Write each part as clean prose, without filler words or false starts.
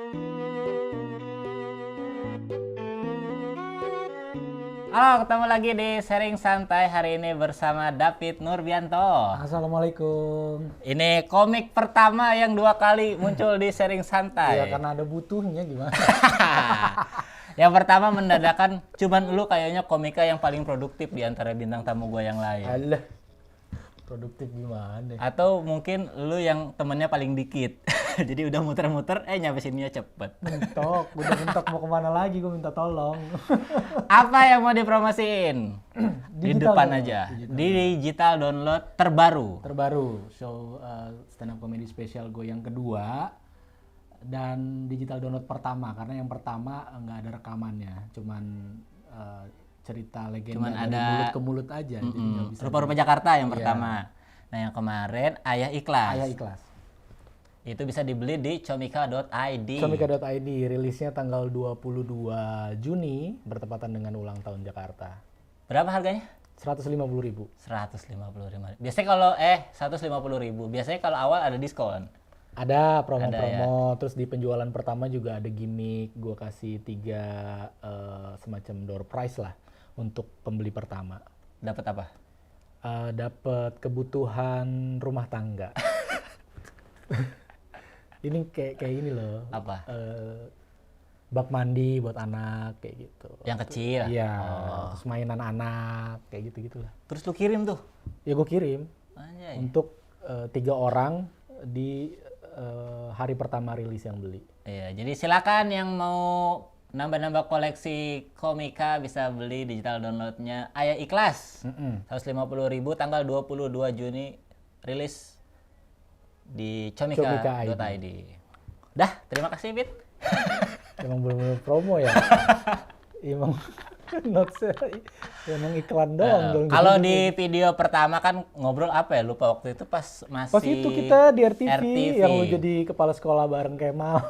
Halo, ketemu lagi di Sharing Santai hari ini bersama David Nurbianto. Assalamualaikum. Ini komik pertama yang 2 kali muncul di Sharing Santai. Ya karena ada butuhnya gimana? Yang pertama mendadakan, cuman lu kayaknya komika yang paling produktif di antara bintang tamu gue yang lain. Alah, produktif gimana? Atau mungkin lu yang temennya paling dikit. Jadi udah muter-muter, nyampe sininya cepet. Mentok, udah mentok mau kemana lagi? Gue minta tolong. Apa yang mau dipromosiin? Di Digital depan download, aja. digital. Di digital download terbaru. Terbaru, show stand up comedy spesial gue yang kedua dan digital download pertama karena yang pertama nggak ada rekamannya, cuman cerita legenda Cuman dari ada mulut ke mulut aja, jadi nggak bisa. Rupa-rupa Jakarta yang Iya. pertama. Nah yang kemarin Ayah Ikhlas. Ayah Ikhlas. Itu bisa dibeli di comika.id. Comika.id rilisnya tanggal 22 Juni bertepatan dengan ulang tahun Jakarta. Berapa harganya? 150.000. 150.000. Biasanya kalau 150.000. Biasanya kalau awal ada diskon. Ada promo-promo, ya. terus di penjualan pertama juga ada gimmick, gue kasih 3 semacam door prize lah untuk pembeli pertama. Dapat apa? Dapat kebutuhan rumah tangga. Ini kayak ini loh. Apa? Bak mandi buat anak kayak gitu. Yang kecil. Iya, Oh. terus mainan anak kayak gitu-gitulah. Terus lu kirim tuh. Ya gue kirim Anjay. untuk 3 orang di hari pertama rilis yang beli. Iya, jadi silakan yang mau nambah-nambah koleksi komika bisa beli digital downloadnya Ayah Ikhlas. 150.000 tanggal 22 Juni rilis di comika.id. Dah, terima kasih Bit. Emang bener-bener promo ya. Emang notesnya emang iklan doang dong. Kalau di video pertama kan ngobrol apa ya? Lupa waktu itu pas masih Pas itu kita di RTV, yang lu jadi kepala sekolah bareng Kemal.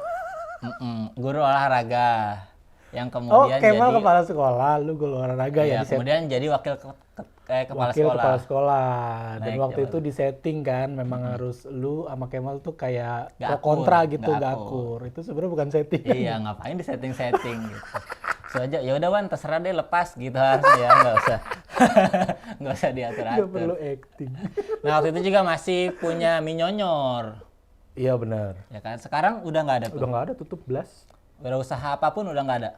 Guru olahraga. Yang Oh, kemudian Kemal jadi kepala sekolah, lu guru olahraga ya, ya di set- kemudian jadi wakil kepala wakil sekolah. kepala sekolah. Dan Naik waktu jabatan. itu di setting kan memang harus lu sama Kemal tuh kayak Nggak pro akur, kontra gitu, nggak nggak akur. akur. Itu sebenarnya bukan setting. Iya, ngapain di setting-setting gitu. So aja, ya udah Wan, terserah deh lepas gitu harusnya ya, nggak usah. Nggak usah Nggak diatur-atur. perlu acting. Nah, waktu itu juga masih punya Minyonyor. Iya benar. Ya kan? Sekarang udah nggak ada tuh. Udah nggak ada, tutup blast. Berusaha apapun udah nggak ada.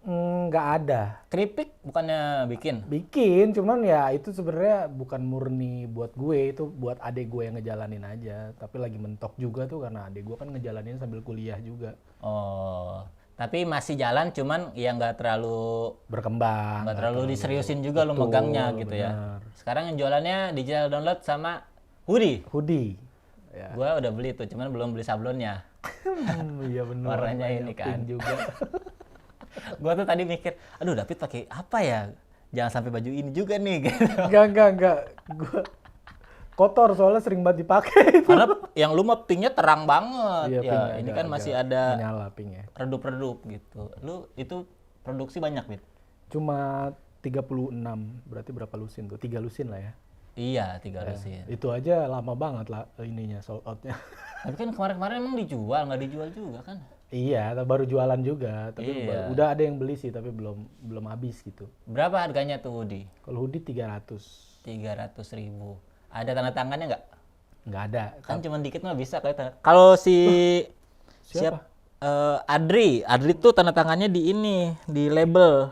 Nggak ada. Keripik bukannya bikin? Bikin, cuman ya itu sebenarnya bukan murni buat gue, itu buat adek gue yang ngejalanin aja. Tapi lagi mentok juga tuh karena adek gue kan ngejalanin sambil kuliah juga. Oh, tapi masih jalan cuman ya nggak terlalu Berkembang. nggak terlalu diseriusin juga lo Betul, megangnya gitu ya. benar. Sekarang yang jualannya digital download sama hoodie. Hoodie. Ya. Gua udah beli tuh, cuman belum beli sablonnya. Iya benar. Warnanya ini pink kan. juga. Gua tuh tadi mikir, aduh David pakai apa ya? Jangan sampai baju ini juga nih gitu. Enggak. Gue kotor soalnya sering banget dipakai. Karena yang lu mah pinknya terang banget. Iya, Ya, pinknya ini agak- kan masih agak ada menyala pinknya. redup-redup gitu. Lu itu produksi banyak, Bit? Cuma 36, berarti berapa lusin tuh? 3 lusin lah ya. Iya, 3 lusin. Itu aja lama banget lah ininya sold outnya. Tapi kan kemarin-kemarin emang dijual, nggak dijual juga kan? Iya, baru jualan juga, tapi Iya. udah ada yang beli sih, tapi belum habis gitu. Berapa harganya tuh hoodie? Kalau hoodie 300, 300.000. Ada tanda tangannya nggak? nggak ada. Kan cuma dikit mah bisa kali tanda. Kalau si Siapa? Adri tuh tanda tangannya di ini, di label.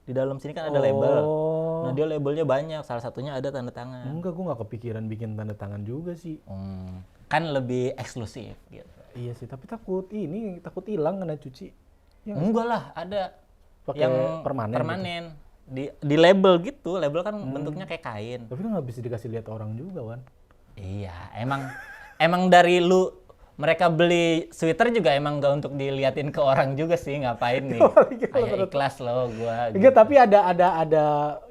Di dalam sini kan ada label. Oh, Nah, dia labelnya banyak, salah satunya ada tanda tangan. enggak, gue nggak kepikiran bikin tanda tangan juga sih. Kan lebih eksklusif gitu. Iya sih, tapi takut hilang kena cuci. Ya, Enggak lah, ada pakai yang permanen. Di label gitu. Label kan bentuknya kayak kain. Tapi kan nggak bisa dikasih lihat orang juga, Wan. Iya, emang dari lu mereka beli sweater juga emang nggak untuk diliatin ke orang juga sih, ngapain nih? Ayah ikhlas loh gua. Enggak, tapi ada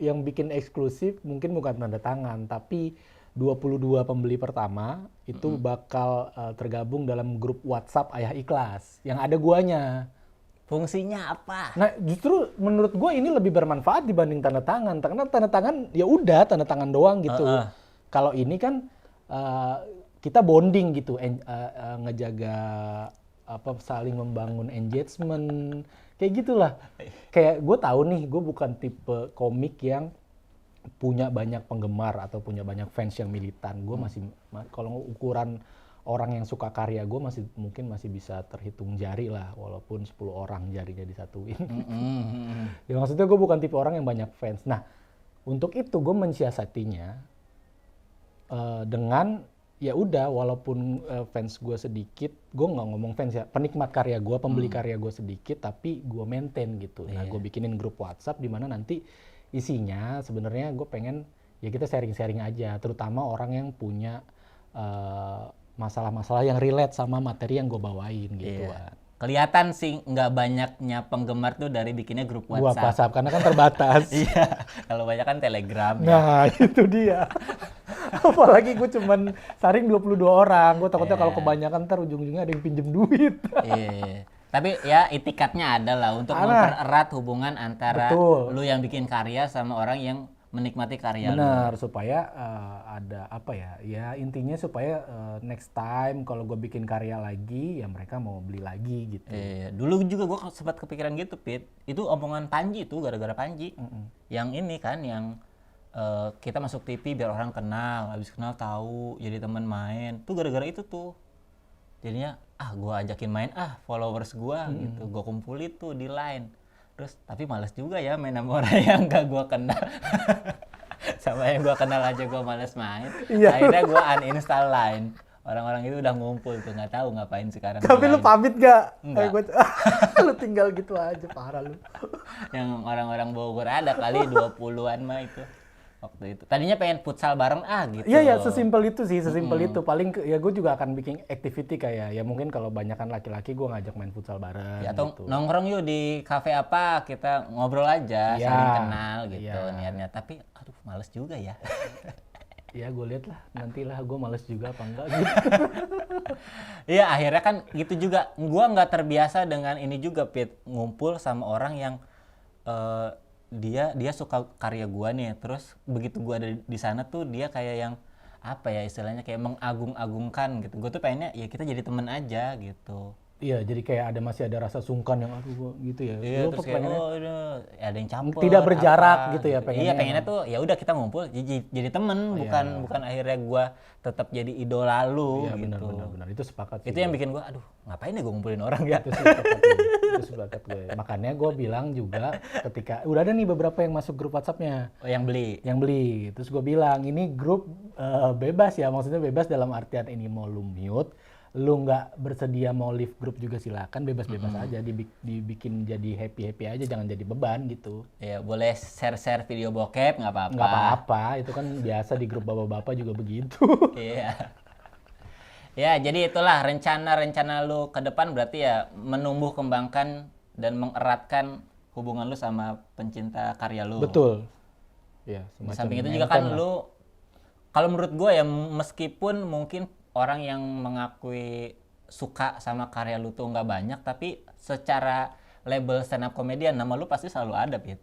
yang bikin eksklusif, mungkin bukan tanda tangan, tapi 22 pembeli pertama itu bakal tergabung dalam grup WhatsApp Ayah Ikhlas yang ada guanya. Fungsinya apa? Nah, justru menurut gua ini lebih bermanfaat dibanding tanda tangan. Karena tanda tangan ya udah tanda tangan doang gitu. Kalau ini kan kita bonding gitu, ngejaga saling membangun engagement, kayak gitulah. Kayak gue tahu nih, gue bukan tipe komik yang punya banyak penggemar atau punya banyak fans yang militan. Gue masih, kalau ukuran orang yang suka karya gue mungkin masih bisa terhitung jari lah, walaupun 10 orang jarinya disatuin. Ya maksudnya gue bukan tipe orang yang banyak fans. Nah, untuk itu gue mensiasatinya dengan ya udah, walaupun fans gue sedikit, gue nggak ngomong fans ya, penikmat karya gue, pembeli karya gue sedikit, tapi gue maintain gitu. Nah, gue bikinin grup WhatsApp di mana nanti isinya sebenarnya gue pengen ya kita sharing-sharing aja, terutama orang yang punya masalah-masalah yang relate sama materi yang gue bawain gitu. Kelihatan sih nggak banyaknya penggemar tuh dari bikinnya grup Gua WhatsApp. WhatsApp karena kan terbatas. Iya, kalau banyak kan Telegram. Nah, itu dia. Apalagi gue cuman saring 22 orang. Gue takutnya kalau kebanyakan ntar ujung-ujungnya ada yang pinjem duit. Iya. Tapi ya itikatnya ada lah untuk mempererat hubungan antara lu yang bikin karya sama orang yang menikmati karya lu. Benar, supaya ada apa ya? Ya intinya supaya next time kalau gue bikin karya lagi, ya mereka mau beli lagi gitu. Dulu juga gue sempat kepikiran gitu, Pit. Itu omongan Panji tuh, gara-gara Panji. Yang ini kan, yang kita masuk TV biar orang kenal, habis kenal tahu, jadi teman main. Tuh gara-gara itu tuh. Jadinya, gue ajakin main, followers gue gitu. Gue kumpulin tuh di Line. Terus, tapi males juga ya main sama orang yang gak gue kenal. Sama yang gue kenal aja gue males main. Akhirnya gue uninstall Line. Orang-orang itu udah ngumpul tuh, gak tahu ngapain sekarang. Tapi lu pamit gak? Enggak. Lu tinggal gitu aja, parah lu. Yang orang-orang Bogor ada kali 20-an mah itu. Waktu itu. Tadinya pengen futsal bareng gitu. Iya, sesimpel itu sih, sesimpel itu. Paling ya gue juga akan bikin activity kayak ya mungkin kalau banyakan laki-laki gue ngajak main futsal bareng Ya, atau gitu. nongkrong yuk di kafe apa, kita ngobrol aja, saling kenal gitu niatnya. Tapi aduh males juga ya. Ya gue lihat lah, nantilah gue males juga apa enggak gitu. Iya, akhirnya kan gitu juga. Gua nggak terbiasa dengan ini juga, Pit, ngumpul sama orang yang dia suka karya gua nih, terus begitu gua ada di sana tuh dia kayak yang apa ya istilahnya, kayak mengagung-agungkan gitu. Gua tuh pengennya ya kita jadi temen aja gitu. Iya, jadi kayak masih ada rasa sungkan yang aduh gua gitu ya. Iya, Lu terus kayak pengennya ada yang campur. tidak berjarak apa, gitu ya pengennya. Iya, pengennya tuh ya udah kita ngumpul jadi temen, bukan akhirnya gua tetap jadi idola lu Iya, gitu. benar itu sepakat sih. Itu yang bikin gua aduh ngapain ya gua ngumpulin orang ya. Itu sepakat gue. Makanya gue bilang juga ketika udah ada nih beberapa yang masuk grup WhatsApp-nya. Oh, yang beli. Yang beli. Terus gue bilang ini grup bebas ya, maksudnya bebas dalam artian ini mau lu mute, lu nggak bersedia mau leave grup juga silakan, bebas-bebas aja, dibikin jadi happy-happy aja, jangan jadi beban gitu. Ya boleh share-share video bokep nggak apa-apa. Nggak apa-apa, itu kan biasa di grup bapak-bapak juga begitu. Iya. Ya, jadi itulah rencana lu ke depan berarti ya menumbuh kembangkan dan mengeratkan hubungan lu sama pencinta karya lu. Betul. Ya, Di samping itu juga kan lu, kalau menurut gue ya, meskipun mungkin orang yang mengakui suka sama karya lu tuh nggak banyak, tapi secara label stand up comedian nama lu pasti selalu ada, Pit.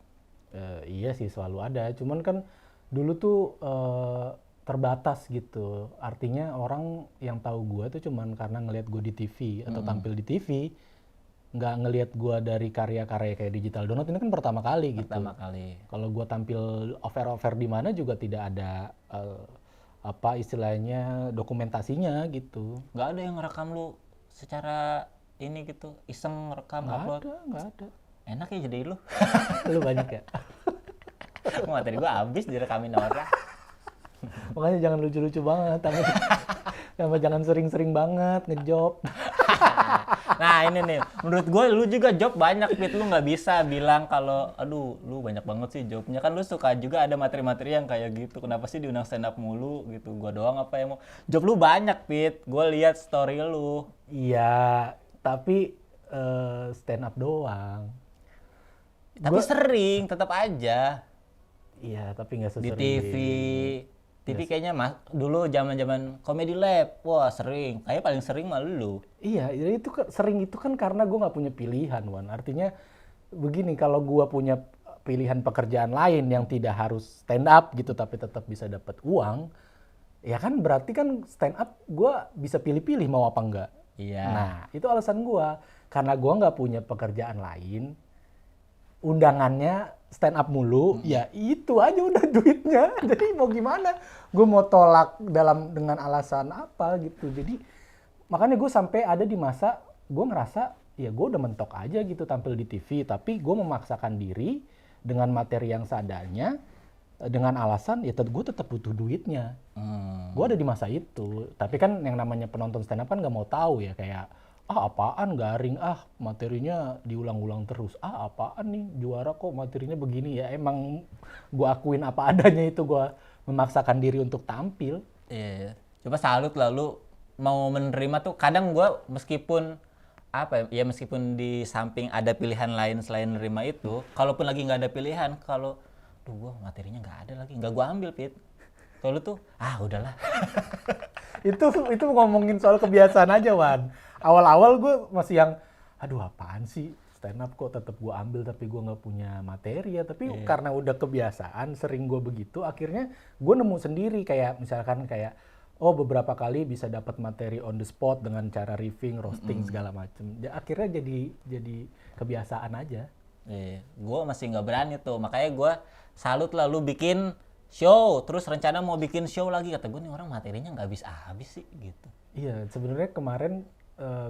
Iya sih, selalu ada. Cuman kan dulu tuh terbatas gitu. Artinya orang yang tahu gue tuh cuman karena ngelihat gue di TV atau tampil di TV, nggak ngelihat gue dari karya-karya kayak Digital Download. Ini kan pertama kali gitu. Pertama kali. Kalau gue tampil offer di mana juga tidak ada apa istilahnya dokumentasinya gitu. Nggak ada yang ngerekam lu secara ini gitu, iseng ngerekam upload. Nggak ada. Enak ya jadi lu. Lu banyak ya. Materi gua habis direkamin orang. Makanya jangan lucu-lucu banget, sama jangan sering-sering banget ngejob. Nah ini nih, menurut gue lu juga job banyak, Pit. Lu nggak bisa bilang kalau, aduh lu banyak banget sih jobnya. Kan lu suka juga ada materi-materi yang kayak gitu. Kenapa sih diundang stand up mulu gitu? Gua doang apa yang mau? Job lu banyak, Pit. Gue lihat story lu. Iya, tapi stand up doang. Tapi sering, tetap aja. Iya, tapi nggak Di sesering. TV kayaknya dulu zaman-zaman Comedy Lab, wah sering. Kayak paling sering mah lu. Iya, jadi itu sering itu kan karena gue nggak punya pilihan, Wan. Artinya begini, kalau gue punya pilihan pekerjaan lain yang tidak harus stand up gitu, tapi tetap bisa dapat uang, ya kan berarti kan stand up gue bisa pilih-pilih mau apa enggak. Iya. Nah, itu alasan gua. Karena gua nggak punya pekerjaan lain, undangannya stand up mulu, ya itu aja udah duitnya. Jadi mau gimana? Gue mau tolak dengan alasan apa gitu. Jadi makanya gue sampai ada di masa gue ngerasa ya gue udah mentok aja gitu tampil di TV, tapi gue memaksakan diri dengan materi yang seadanya dengan alasan ya gue tetap butuh duitnya. Gue ada di masa itu, tapi kan yang namanya penonton stand up kan nggak mau tahu ya, kayak apaan garing, materinya diulang-ulang terus, apaan nih juara kok materinya begini. Ya emang gue akuin apa adanya, itu gue memaksakan diri untuk tampil. Iya. Coba salut lah lu mau menerima tuh. Kadang gue meskipun meskipun di samping ada pilihan lain selain nerima itu, kalaupun lagi nggak ada pilihan, kalau gue materinya nggak ada lagi, nggak gue ambil, Pit. Kalau lu tuh udahlah. itu ngomongin soal kebiasaan aja, Wan. Awal-awal gue masih yang aduh apaan sih stand up kok tetap gue ambil tapi gue nggak punya materi ya. Tapi karena udah kebiasaan sering gue begitu, akhirnya gue nemu sendiri, kayak misalkan kayak beberapa kali bisa dapat materi on the spot dengan cara riffing, roasting segala macem. Ya, akhirnya jadi kebiasaan aja. Iya, gue masih nggak berani tuh, makanya gue salut lah lu bikin show, terus rencana mau bikin show lagi. Kata gue nih orang materinya nggak habis sih gitu. Iya, sebenarnya kemarin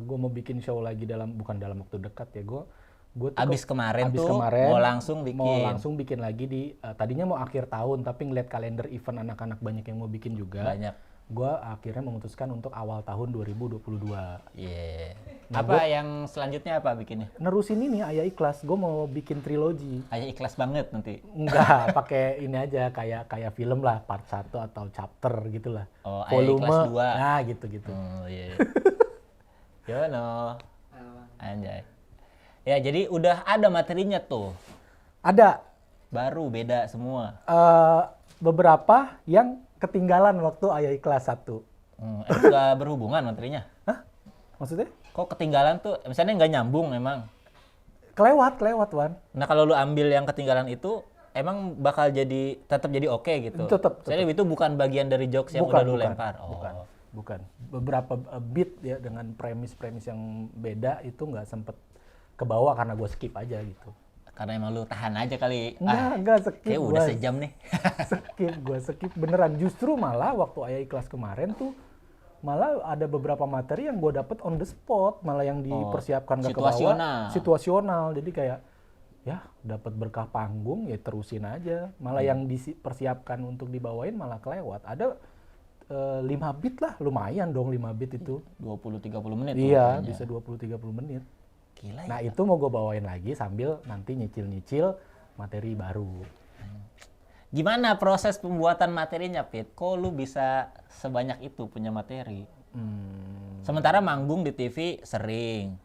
gue mau bikin show lagi bukan dalam waktu dekat ya. Gue tuh abis kemarin mau langsung bikin lagi tadinya mau akhir tahun, tapi ngeliat kalender event anak-anak banyak yang mau bikin juga. Banyak. Gue akhirnya memutuskan untuk awal tahun 2022. Iya. Apa yang selanjutnya apa bikinnya? Nerusin ini Ayah Ikhlas, gue mau bikin trilogi. Ayah Ikhlas banget nanti. Enggak, pakai ini aja kayak film lah, part 1 atau chapter gitulah. Oh, volume, Ayah Ikhlas 2. Nah, gitu-gitu. Oh, iya. Yono. Anjay. Ya, jadi udah ada materinya tuh. Ada. Baru beda semua. Beberapa yang ketinggalan waktu Ayah Ikhlas 1. Nggak berhubungan materinya? Hah? Maksudnya? Kok ketinggalan tuh? Misalnya nggak nyambung memang? Kelewat, Wan. Nah, kalau lu ambil yang ketinggalan itu, emang bakal tetap jadi oke gitu? Tetap. Jadi itu bukan bagian dari jokes yang udah lu lempar? Bukan. Beberapa beat ya dengan premis-premis yang beda itu nggak sempet kebawa karena gue skip aja gitu. Karena emang lu tahan aja kali. Enggak skip. Kayak udah sejam nih. skip beneran. Justru malah waktu Ayah Ikhlas kemarin tuh malah ada beberapa materi yang gue dapet on the spot, malah yang dipersiapkan gak kebawa. Situasional. Jadi kayak ya dapat berkah panggung ya terusin aja. Malah yang dipersiapkan untuk dibawain malah kelewat. Ada 5 beat lah, lumayan dong 5 beat itu. 20-30 menit. Iya, bisa 20-30 menit. Gila, nah ya. Itu mau gue bawain lagi sambil nanti nyicil-nyicil materi baru. Gimana proses pembuatan materinya, Pit? Kok lu bisa sebanyak itu punya materi? Sementara manggung di TV sering.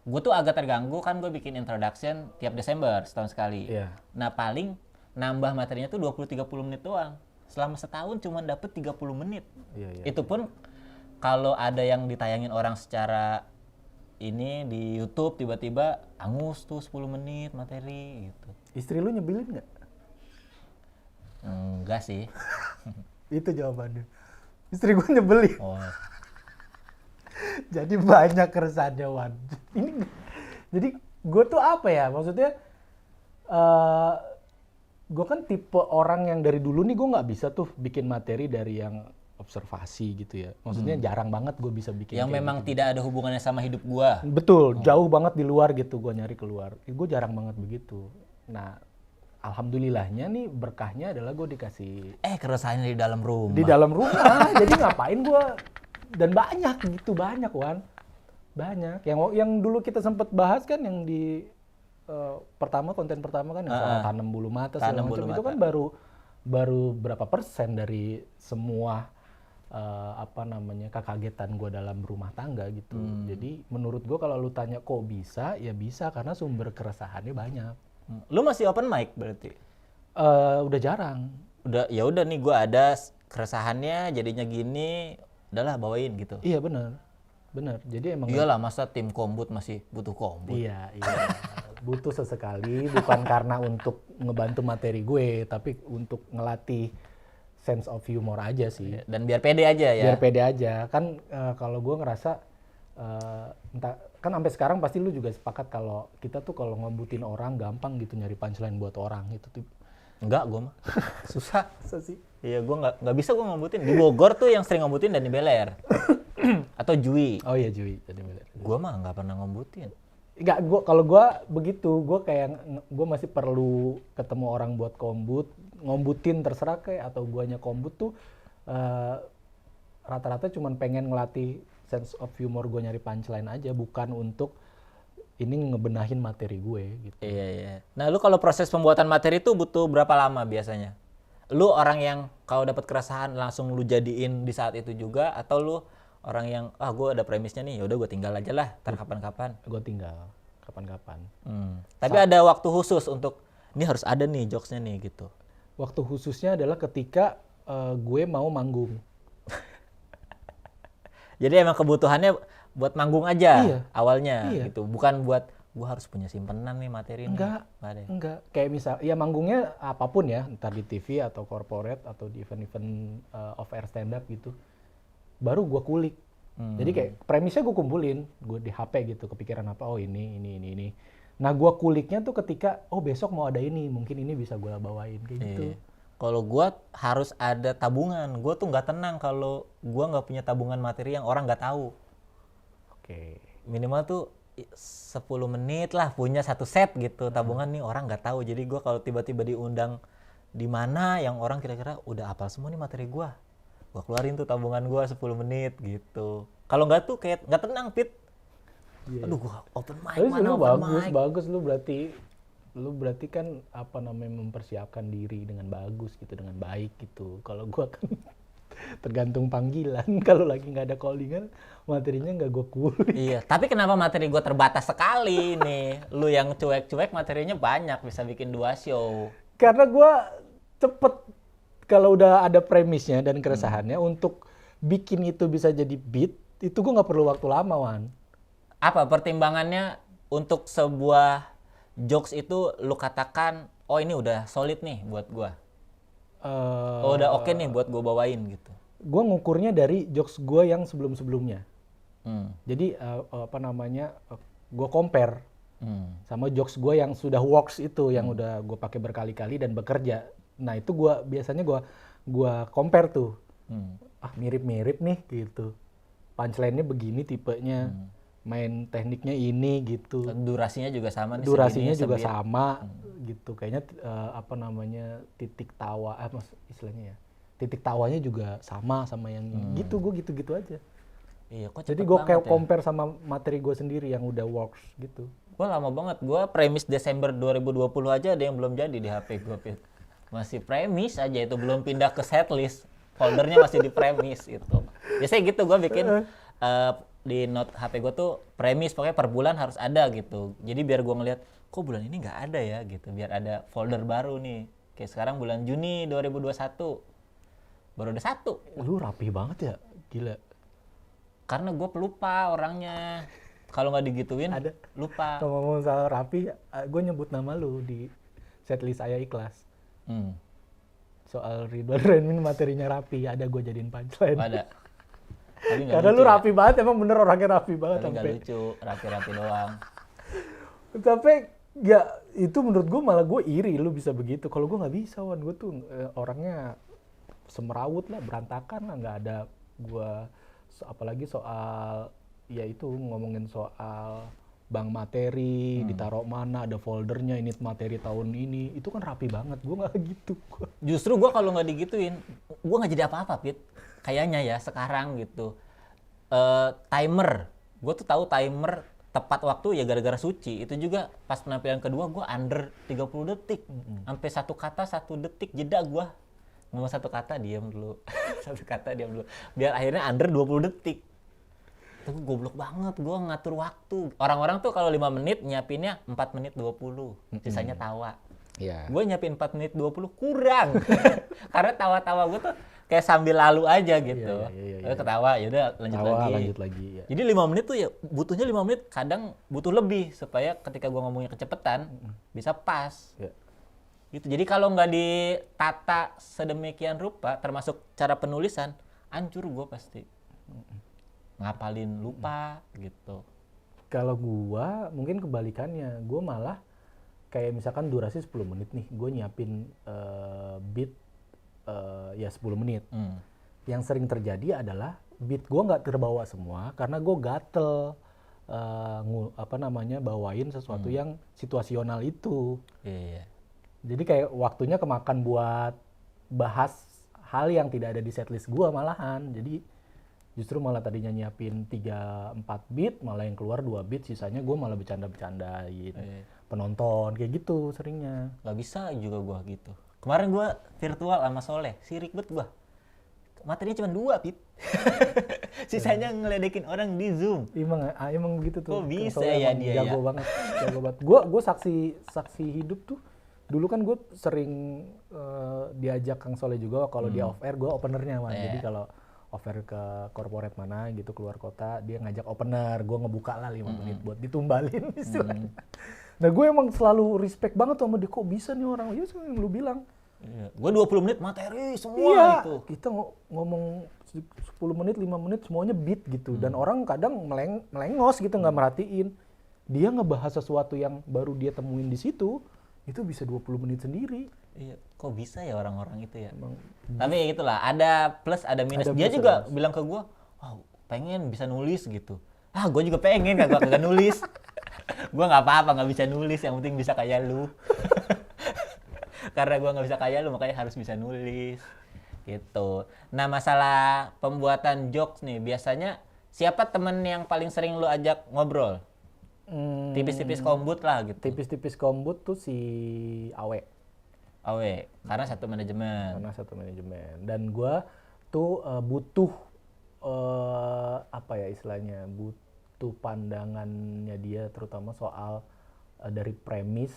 Gue tuh agak terganggu kan, gue bikin introduction tiap Desember setahun sekali. Yeah. Nah paling nambah materinya tuh 20-30 menit doang. Selama setahun cuma dapet 30 menit. Yeah. Itu pun kalau ada yang ditayangin orang secara ini di YouTube tiba-tiba angus tuh 10 menit materi gitu. Istri lu nyebelin nggak? Enggak sih. Itu jawabannya. Istri gue nyebelin. Oh. Jadi banyak keresahannya, Wan. Jadi gue tuh apa ya? Maksudnya gue kan tipe orang yang dari dulu nih gue nggak bisa tuh bikin materi dari yang observasi gitu ya. Maksudnya jarang banget gue bisa bikin yang memang gitu. tidak ada hubungannya sama hidup gue. Betul, jauh banget di luar gitu gue nyari keluar. Gue jarang banget begitu. Nah, alhamdulillahnya nih berkahnya adalah gue dikasih keresahannya di dalam rumah. Di dalam rumah. Jadi ngapain gue, dan banyak Wan. Banyak. Yang dulu kita sempat bahas kan yang di konten pertama kan yang soal tanam bulu mata segala macam, itu kan baru berapa persen dari semua kekagetan gue dalam rumah tangga gitu. Jadi menurut gue kalau lu tanya kok bisa, ya bisa karena sumber keresahannya banyak. Lu masih open mic berarti? Udah jarang. Udah nih gue ada keresahannya jadinya gini, udahlah bawain gitu. Iya benar. Jadi emang iyalah, masa tim kombut masih butuh kombut. Iya. Butuh sesekali, bukan karena untuk ngebantu materi gue, tapi untuk ngelatih sense of humor aja sih. Dan biar pede aja ya. Biar pede aja. Kan kalau gue ngerasa entah kan sampai sekarang pasti lu juga sepakat kalau kita tuh kalau ngebutin orang gampang gitu nyari punchline buat orang itu tuh. Enggak, gue mah susah. Masa sih? Iya, gue nggak bisa gue ngebutin. Di Bogor tuh yang sering ngebutin Dani Beler atau Jui. Oh iya Jui, tadi bener. Gue mah nggak pernah ngebutin. Enggak, kalau gua begitu, gua kayak gua masih perlu ketemu orang buat ngombutin terserah kayak atau guanya kombut tuh eh, rata-rata cuman pengen ngelatih sense of humor gue nyari punchline aja, bukan untuk ini ngebenahin materi gue gitu. Iya, iya. Nah, lu kalau proses pembuatan materi itu butuh berapa lama biasanya? Lu orang yang kalau dapat keresahan langsung lu jadiin di saat itu juga, atau lu orang yang gue ada premisnya nih, yaudah gue tinggal aja lah, ntar kapan-kapan. Gue tinggal kapan-kapan. Tapi ada waktu khusus untuk ini harus ada nih jokesnya nih gitu. Waktu khususnya adalah ketika gue mau manggung. Jadi emang kebutuhannya buat manggung aja Iya. awalnya Iya. gitu, bukan buat gue harus punya simpenan nih materi nih. Enggak, Nggak ada ya? enggak. Kayak misal, ya manggungnya apapun ya, entar di TV atau corporate atau di event-event off-air stand-up gitu. Baru gue kulik. Jadi kayak premisnya gue kumpulin, gue di HP gitu, kepikiran apa, oh ini. Nah gue kuliknya tuh ketika, oh besok mau ada ini, mungkin ini bisa gue bawain, kayak gitu. Iya. Kalau gue harus ada tabungan, gue tuh nggak tenang kalau gue nggak punya tabungan materi yang orang nggak tahu. Oke. Minimal tuh 10 menit lah punya satu set gitu tabungan nih orang nggak tahu. Jadi gue kalau tiba-tiba diundang di mana yang orang kira-kira udah hafal semua nih materi gue keluarin tuh tabungan gue 10 menit gitu. Kalau nggak tuh kayak nggak tenang Pit. Iya. Aduh gue open mic Tapi mana lu open bagus mic. lu berarti kan apa namanya mempersiapkan diri dengan bagus gitu, dengan baik gitu. Kalau gua kan tergantung panggilan. Kalau lagi nggak ada callingan, materinya nggak gua kulik. Iya, tapi kenapa materi gue terbatas sekali nih? Lu yang cuek-cuek materinya banyak, bisa bikin 2 show. Karena gua cepet kalau udah ada premisnya dan keresahannya untuk bikin itu bisa jadi beat, itu gua nggak perlu waktu lama, Wan. Apa pertimbangannya untuk sebuah jokes itu lu katakan, oh ini udah solid nih buat gue. Oh udah oke nih buat gue bawain gitu. Gua ngukurnya dari jokes gua yang sebelum-sebelumnya. Hmm. Jadi apa namanya, gua compare Hmm. sama jokes gue yang sudah works itu, yang udah gue pakai berkali-kali dan bekerja. Nah itu gua biasanya gua compare tuh. Mirip-mirip nih gitu. Punchline-nya begini tipenya, main tekniknya ini gitu. Durasinya juga sama nih. Durasinya segini, juga sebit. sama gitu. Kayaknya apa namanya titik tawa, istilahnya ya. Titik tawanya juga sama yang ini. Gitu, gue gitu-gitu aja. Iya, kok Jadi cepet gue banget kayak ya? compare sama materi gue sendiri yang udah works gitu. Gue lama banget. Gue premis Desember 2020 aja ada yang belum jadi di HP gue. Masih premis aja itu, belum pindah ke setlist. Foldernya masih di premis itu. Biasanya gitu gue bikin di note HP gue tuh premis, pokoknya per bulan harus ada gitu. Jadi biar gue ngeliat, kok bulan ini nggak ada ya gitu. Biar ada folder baru nih. Kayak sekarang bulan Juni 2021. Baru ada 1. Lu rapi banget ya, gila. Karena gue pelupa orangnya. Kalau nggak digituin, Ada. lupa. Ngomong soal rapi, gue nyebut nama lu di setlist Ayah Ikhlas. Soal Ridwan Renmin materinya rapi, ada gue jadiin punchline. Ada. Tapi nggak Karena lucu lu ya. rapi banget, emang bener orangnya rapi banget. Tapi nggak Sampai lucu, rapi-rapi doang. Tapi ya itu menurut gue malah gue iri lu bisa begitu. Kalau gue nggak bisa, Wan. Gue tuh orangnya semerawut lah, berantakan lah, nggak ada gue. Apalagi soal ya itu ngomongin soal bank materi, ditaruh mana, ada foldernya, ini materi tahun ini, itu kan rapi banget. Gue nggak gitu. Justru gue kalau nggak digituin, gue nggak jadi apa-apa, Pit. Kayaknya ya sekarang gitu. Timer, gue tuh tahu timer tepat waktu ya gara-gara Suci. Itu juga pas penampilan kedua gue under 30 detik. Sampai satu kata 1 detik jeda gue. Ngomong satu kata diam dulu. Satu kata diam dulu. Biar akhirnya under 20 detik. Itu gue goblok banget, gue ngatur waktu. Orang-orang tuh kalau 5 menit nyiapinnya 4 menit 20. Sisanya tawa. Iya. Gue nyiapin 4 menit 20 kurang. Karena tawa-tawa gue tuh kayak sambil lalu aja gitu. Iya. Ketawa, yaudah lanjut lagi. Lanjut lagi. Ya. Jadi 5 menit tuh ya butuhnya 5 menit, kadang butuh lebih supaya ketika gue ngomongnya kecepatan bisa pas. Ya. Gitu. Jadi kalau nggak ditata sedemikian rupa, termasuk cara penulisan, hancur gue pasti. ngapalin lupa gitu. Kalau gua mungkin kebalikannya, gua malah kayak misalkan durasi 10 menit nih, gua nyiapin beat ya 10 menit. Yang sering terjadi adalah beat gua nggak terbawa semua karena gua gatel bawain sesuatu yang situasional itu. Iya. Jadi kayak waktunya kemakan buat bahas hal yang tidak ada di setlist gua malahan. Jadi justru malah tadinya nyiapin 3-4 beat, malah yang keluar 2 beat, sisanya gue malah bercanda-bercandain penonton, kayak gitu seringnya. Gak bisa juga gua gitu. Kemarin gua virtual sama Soleh, sirik bet gua. Materinya cuma 2, Pit. Sisanya ngeledekin orang di Zoom. Emang begitu tuh. Kok bisa Soalnya ya emang dia jago ya? banget, jago banget. Gue saksi hidup tuh. Dulu kan gue sering diajak Kang Soleh juga kalau dia off air, gue openernya Wan. Jadi kalau off air ke corporate mana gitu keluar kota, dia ngajak opener, gue ngebuka lah 5 menit buat ditumbalin istilahnya. Nah gue emang selalu respect banget sama dia, kok bisa nih orang, ya yang lu bilang. Iya. Gue 20 menit materi semua Iya, itu. kita ngomong 10 menit, 5 menit semuanya beat gitu. Dan orang kadang melengos gitu nggak merhatiin. Dia ngebahas sesuatu yang baru dia temuin di situ, itu bisa 20 menit sendiri. Iya, kok bisa ya orang-orang itu ya? Emang Tapi ya gitulah, ada plus ada minus. Ada Dia plus, juga ada minus. bilang ke gua, "Oh, pengen bisa nulis gitu." Ah, gua juga pengen kagak nulis. Gua nggak apa-apa, nggak bisa nulis, yang penting bisa kayak lu. Karena gua nggak bisa kayak lu, makanya harus bisa nulis. Gitu. Nah, masalah pembuatan jokes nih, biasanya siapa temen yang paling sering lu ajak ngobrol? Tipis-tipis kombut lah gitu. tipis-tipis kombut tuh si Awe, Awe, karena satu manajemen. karena satu manajemen. Dan gua tuh butuh apa ya istilahnya, butuh pandangannya dia terutama soal dari premis,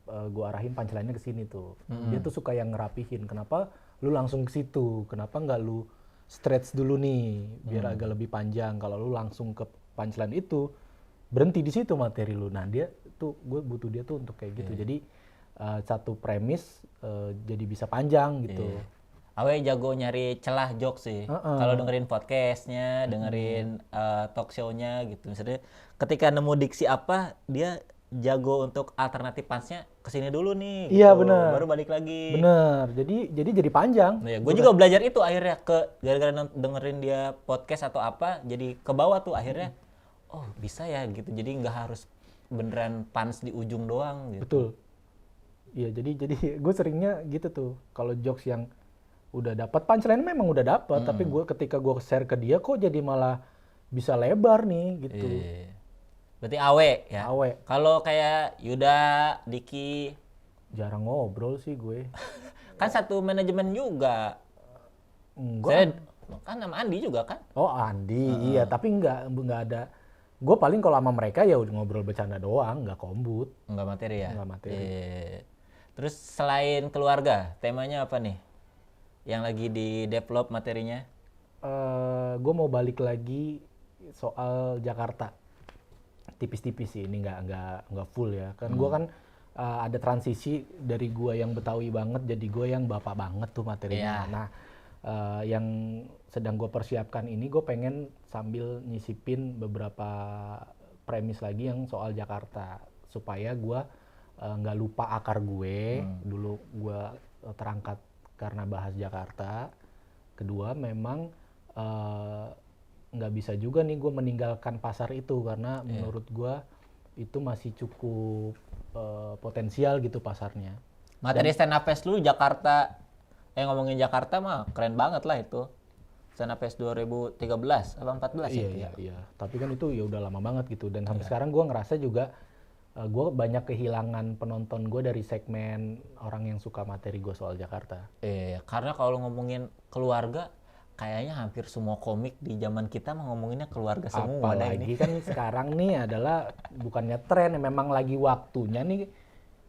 gua arahin punchline-nya ke sini tuh. Dia tuh suka yang ngerapihin. Kenapa lu langsung ke situ? Kenapa nggak lu stretch dulu nih biar agak lebih panjang? Kalau lu langsung ke punchline itu, berhenti di situ materi lu. Nah, dia tuh gue butuh dia tuh untuk kayak gitu. Jadi satu premis jadi bisa panjang gitu. Iya. Awe jago nyari celah jokes sih. Kalau dengerin podcastnya, dengerin talk show-nya gitu. Misalnya ketika nemu diksi apa, dia jago untuk alternatif punch-nya kesini dulu nih. Iya, gitu. benar. Baru balik lagi. Bener. Jadi panjang. Nah, gue juga belajar itu akhirnya gara-gara dengerin dia podcast atau apa, jadi ke bawah tuh akhirnya. Oh, bisa ya gitu. Jadi nggak harus beneran punch di ujung doang gitu. Betul. Iya, jadi gue seringnya gitu tuh. Kalau jokes yang udah dapat punchline memang udah dapat, tapi gue ketika gue share ke dia kok jadi malah bisa lebar nih gitu. Iya. Berarti Awe ya. Awe. Kalau kayak Yuda, Diki, Jarang ngobrol sih gue. kan satu manajemen juga. Enggak. Saya kan sama Andi juga kan. Oh, Andi, iya, tapi enggak ada. Gue paling kalau sama mereka ya udah ngobrol bercanda doang, nggak kombut. Enggak materi ya. Nggak materi. Iya. Terus selain keluarga, temanya apa nih? Yang lagi di develop materinya? Gue mau balik lagi soal Jakarta. Tipis-tipis sih, ini nggak full ya. Kan gue kan ada transisi dari gue yang Betawi banget jadi gue yang Bapak banget tuh materinya. Iya. Nah, yang sedang gue persiapkan ini gue pengen sambil nyisipin beberapa premis lagi yang soal Jakarta supaya gue nggak lupa akar gue. Dulu gue terangkat karena bahas Jakarta. Kedua memang nggak bisa juga nih gue meninggalkan pasar itu karena menurut gue itu masih cukup potensial gitu pasarnya. Materi stand up fest lu Jakarta, ngomongin Jakarta mah keren banget lah itu. Stand up fest 2013 apa 14 ya? Iya. Tapi kan itu ya udah lama banget gitu. Dan sampai sekarang gue ngerasa juga gue banyak kehilangan penonton gue dari segmen orang yang suka materi gue soal Jakarta. Karena kalau ngomongin keluarga, kayaknya hampir semua komik di zaman kita mah ngomonginnya keluarga semua. Apalagi kan sekarang nih adalah bukannya tren, memang lagi waktunya nih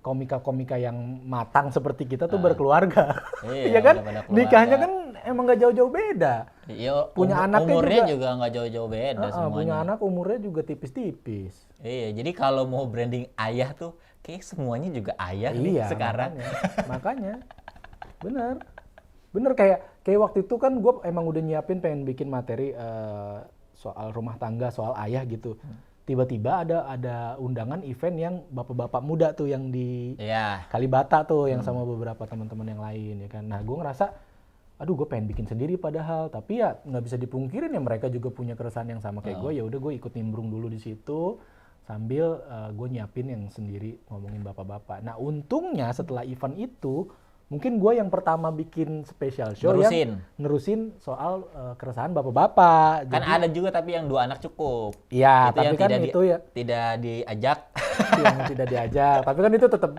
komika-komika yang matang seperti kita tuh berkeluarga. Iya, Iya kan? udah pada keluarga. Nikahnya kan emang gak jauh-jauh beda. Iya, Punya anaknya umurnya juga. juga nggak jauh-jauh beda semuanya. Punya anak umurnya juga tipis-tipis. Iya, jadi kalau mau branding ayah tuh, kayak semuanya juga ayah nih Iya, sekarang. makanya. Bener kayak waktu itu kan gue emang udah nyiapin pengen bikin materi soal rumah tangga, soal ayah gitu. Tiba-tiba ada undangan event yang bapak-bapak muda tuh yang di Iya. Kalibata tuh yang sama beberapa teman-teman yang lain ya kan. Nah, gue ngerasa aduh gue pengen bikin sendiri padahal, tapi ya nggak bisa dipungkirin ya mereka juga punya keresahan yang sama kayak gue. Ya udah gue ikut nimbrung dulu di situ sambil gue nyiapin yang sendiri ngomongin bapak-bapak. Nah, untungnya setelah event itu mungkin gue yang pertama bikin special show yang nerusin soal keresahan bapak-bapak. Kan ada juga tapi yang 2 anak cukup. Iya, Itu tapi yang kan tidak itu ya tidak diajak. yang tidak diajak. Tapi kan itu tetap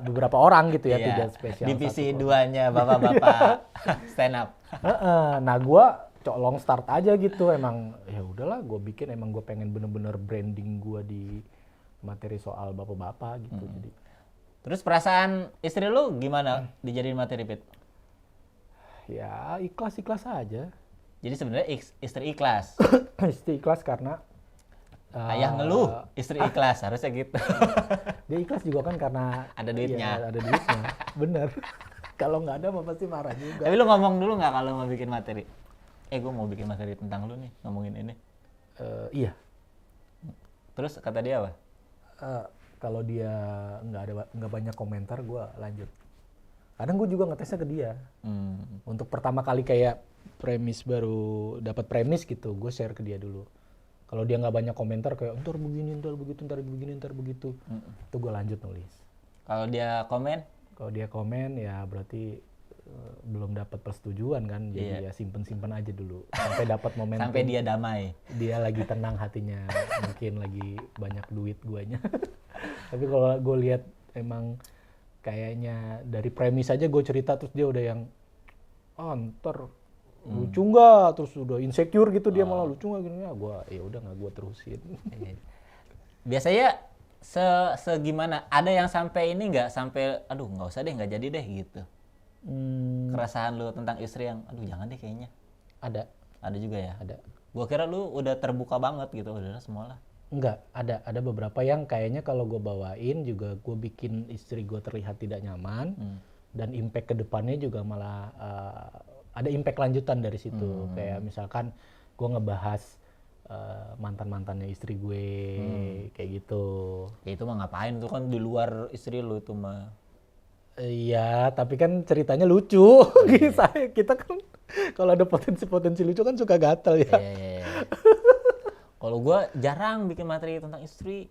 beberapa orang gitu ya, Iya. tidak spesial. Divisi 2-nya bapak-bapak stand up. Nah, gue long start aja gitu. Emang ya udahlah, gue bikin emang gue pengen bener-bener branding gue di materi soal bapak-bapak gitu. Jadi Terus perasaan istri lu gimana dijadiin materi, Pit? ya ikhlas-ikhlas aja. Jadi sebenarnya istri ikhlas. Istri ikhlas karena Ayah ngeluh, istri ikhlas, harusnya gitu. dia ikhlas juga kan karena Ada duitnya. ya, ada duitnya. Bener. Kalau nggak ada mah pasti marah juga. Tapi lu ngomong dulu nggak kalau mau bikin materi? Gue mau bikin materi tentang lu nih, ngomongin ini. Iya. Terus kata dia apa? Kalau dia nggak banyak komentar, gue lanjut. Kadang gue juga ngetesnya ke dia. Untuk pertama kali kayak baru dapat premis gitu, gue share ke dia dulu. Kalau dia nggak banyak komentar kayak ntar begini, ntar begitu, ntar begini, ntar begitu, itu gue lanjut nulis. Kalau dia komen? Kalau dia komen ya berarti belum dapat persetujuan kan, jadi ya simpen aja dulu sampai dapat momentum. Sampai dia damai. Dia lagi tenang hatinya, mungkin lagi banyak duit guanya. Tapi kalau gue lihat emang kayaknya dari premis aja gue cerita terus dia udah yang ntar lucu nggak, terus udah insecure gitu dia malah lucu nggak gini, ya udah nggak gue terusin. Biasanya segimana? Ada yang sampai ini nggak sampai aduh nggak usah deh, nggak jadi deh gitu. Keresahan lu tentang istri yang aduh jangan deh kayaknya. Ada juga ya? Ada. Gua kira lu udah terbuka banget gitu, udah semualah. Enggak, ada beberapa yang kayaknya kalau gue bawain juga gue bikin istri gue terlihat tidak nyaman dan impact ke depannya juga malah ada impact lanjutan dari situ. Kayak misalkan gue ngebahas mantan-mantannya istri gue kayak gitu. Ya itu mah ngapain, itu kan di luar istri lu itu mah. Iya, tapi kan ceritanya lucu. Kita kan kalau ada potensi-potensi lucu kan suka gatel ya. Iya. Kalau gue jarang bikin materi tentang istri,